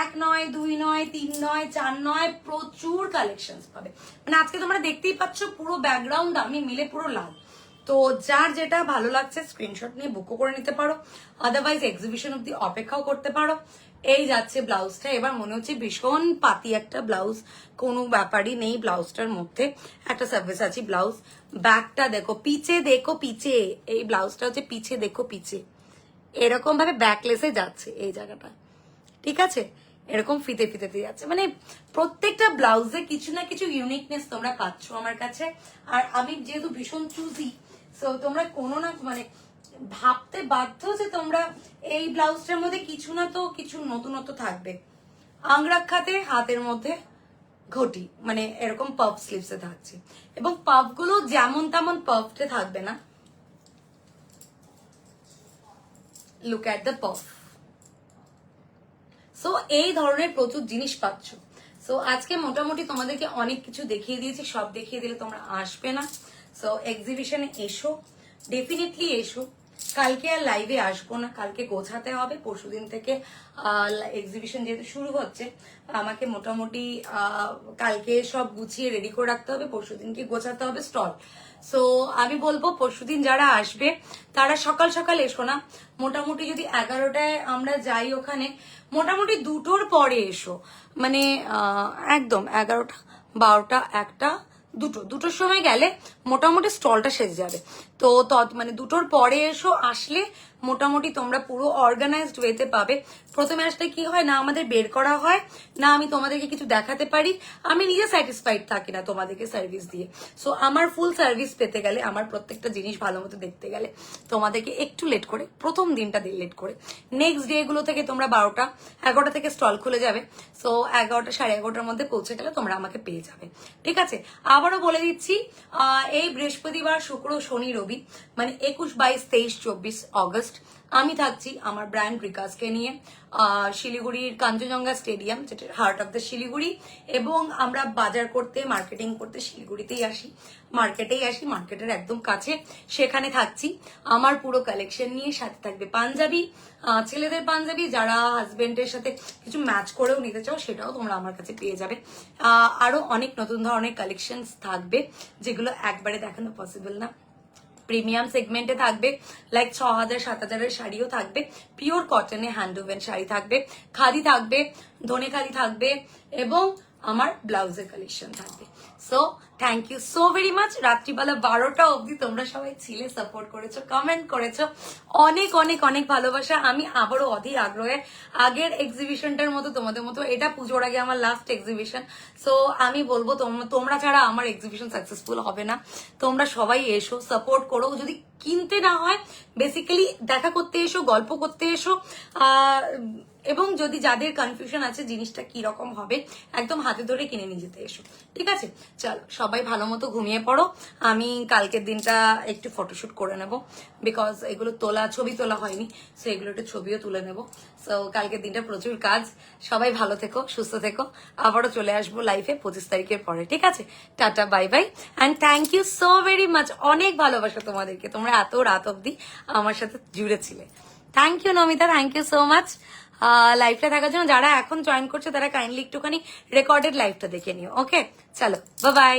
1 নয় 2 নয় 3 নয় 4 নয় প্রচুর কালেকশন পাবে, মানে আজকে তোমরা দেখতেই পাচ্ছ পুরো ব্যাকগ্রাউন্ড আমি মিলে পুরো লাল। তো যার যেটা ভালো লাগছে স্ক্রিনশট নিয়ে বুকও করে নিতে পারো, আদারওয়াইজ এক্সিবিশন অব্দি অপেক্ষাও করতে পারো। এই যাচ্ছে ব্লাউজটা, এবার মনে হচ্ছে ভীষণ পাতি একটা ব্লাউজ, কোনো ব্যাপারই নেই ব্লাউজটার মধ্যে, একটা সার্ভিসাচি ব্লাউজ। ব্যাকটা দেখো, পিছে দেখো পিছে, এই ব্লাউজটা হচ্ছে পিছে দেখো পিছে, এরকম ভাবে ব্যাকলেসে যাচ্ছে এই জায়গাটা, ঠিক আছে, এরকম ফিতে ফিতে যাচ্ছে, মানে প্রত্যেকটা ব্লাউজে কিছু না কিছু ইউনিকনেস তোমরা পাচ্ছ আমার কাছে। আর আমি যেহেতু ভীষণ চুজি, সো তোমরা কোনো না মানে ভাবতে বাধ্য যে তোমরা এই ব্লাউজটার মধ্যে কিছু না তো কিছু নতুনত্ব থাকবে। আংরাক্ষাতে হাতের মধ্যে ঘটি, মানে এরকম পাফ স্লিভসে থাকছে, এবং পাফ গুলো যেমন তেমন পাফটে থাকবে না, look at the puff. So এই ধরনের প্রচুর জিনিস পাচ্ছ। সো আজকে মোটামুটি তোমাদেরকে অনেক কিছু দেখিয়ে দিয়েছি, সব দেখিয়ে দিলে তোমরা আসবে না। সো এক্সিবিশনে এসো, ডেফিনেটলি এসো। কালকে আর লাইভে আসবো না, কালকে গোছাতে হবে, পরশুদিন থেকে এক্সিবিশন যেহেতু শুরু হচ্ছে, আমাকে মোটামুটি কালকে সব গুছিয়ে রেডি করে রাখতে হবে, পরশুদিনকে গোছাতে হবে স্টল। সো আমি বলবো পরশুদিন যারা আসবে তারা সকাল সকাল এসো না, মোটামুটি যদি 11টায় আমরা যাই ওখানে, মোটামুটি 2টোর পরে এসো, মানে একদম 11টা 12টা 1টা 2টোর সময় গেলে মোটামুটি স্টলটা সেজে যাবে। তো মানে 2টোর পরে এসো, আসলে মোটামুটি তোমরা পুরো অর্গানাইজড ওয়েতে পাবে। প্রথমে আসলে কি হয় না, আমাদের বের করা হয় না, আমি তোমাদেরকে কিছু দেখাতে পারি, আমি নিজে স্যাটিসফাইড থাকি না তোমাদেরকে সার্ভিস দিয়ে। সো আমার ফুল সার্ভিস পেতে গেলে, আমার প্রত্যেকটা জিনিস ভালো মতো দেখতে গেলে তোমাদেরকে একটু লেট করে, প্রথম দিনটা লেট করে, নেক্সট ডে গুলো থেকে তোমরা 12টা 11টা থেকে স্টল খুলে যাবে, সো 11টা 11:30টার মধ্যে পৌঁছে গেলে তোমরা আমাকে পেয়ে যাবে, ঠিক আছে। আবারও বলে দিচ্ছি, এই বৃহস্পতিবার শুক্র শনি রবি মানে 21 22 23 24 অগস্ট আমি থাকছি আমার ব্র্যান্ড রিকাজকে নিয়ে শিলিগুড়ির কাঞ্চনজঙ্ঘা স্টেডিয়াম, যেটা হার্ট অফ দ্য শিলিগুড়ি, এবং আমরা বাজার করতে মার্কেটিং করতে শিলিগুড়িতেই আসি, মার্কেটের একদম কাছে, সেখানে থাকছি আমার পুরো কালেকশন নিয়ে। সাথে থাকবে পাঞ্জাবি, ছেলেদের পাঞ্জাবি, যারা হাজবেন্ডের সাথে কিছু ম্যাচ করেও নিতে চাও সেটাও তোমরা আমার কাছে পেয়ে যাবে। আরো অনেক নতুন ধরনের কালেকশন থাকবে যেগুলো একবারে দেখানো পসিবল না, প্রিমিয়াম সেগমেন্টে থাকবে, লাইক 6,000-7,000 শাড়িও থাকবে, পিওর কটনে হ্যান্ড ওভেন শাড়ি থাকবে, খাদি থাকবে, ধনে খাদি থাকবে, এবং আমার ব্লাউজের কালেকশন থাকবে। So thank you so very much. রাত্রিবেলা 12টা অবধি তোমরা সবাই ছিলে, সাপোর্ট করেছো, কমেন্ট করেছো, অনেক অনেক অনেক ভালোবাসা। আমি আবারও অধীর আগ্রহে আগের এক্সিবিশনটার মতো তোমাদের মতো, এটা পুজোর আগে আমার লাস্ট এক্সিবিশন। সো আমি বলবো তোমরা ছাড়া আমার এক্সিবিশন সাকসেসফুল হবে না। তোমরা সবাই এসো, সাপোর্ট করো, যদি কিনতে না হয় বেসিক্যালি দেখা করতে এসো, গল্প করতে এসো, এবং যদি যাদের কনফিউশন আছে জিনিসটা কি রকম হবে একদম হাতে ধরে কিনে নিয়ে যেতে এসো, ঠিক আছে? চলো সবাই ভালো মতো ঘুমিয়ে পড়ো। আমি কালকের দিনটা একটু ফটোশুট করে নেব, বিকজ এগুলো ছবি তোলা হয়নি, সো এগুলো একটু ছবিও তুলে নেব। সো কালকের দিনটা প্রচুর কাজ। সবাই ভালো থেকো, সুস্থ থেকো। আবারও চলে আসবো লাইফে 25 তারিখের পরে, ঠিক আছে? টাটা, bye bye, and thank you so very much. অনেক ভালোবাসা তোমাদেরকে, তোমরা এত রাত অব্দি আমার সাথে জুড়েছিলে। Thank you Namita, thank you so much লাইভটা থাকার জন্য। যারা এখন জয়েন করছে তারা কাইন্ডলি একটুখানি রেকর্ডেড লাইভটা দেখে নিও, ওকে? চলো, বাই বাই।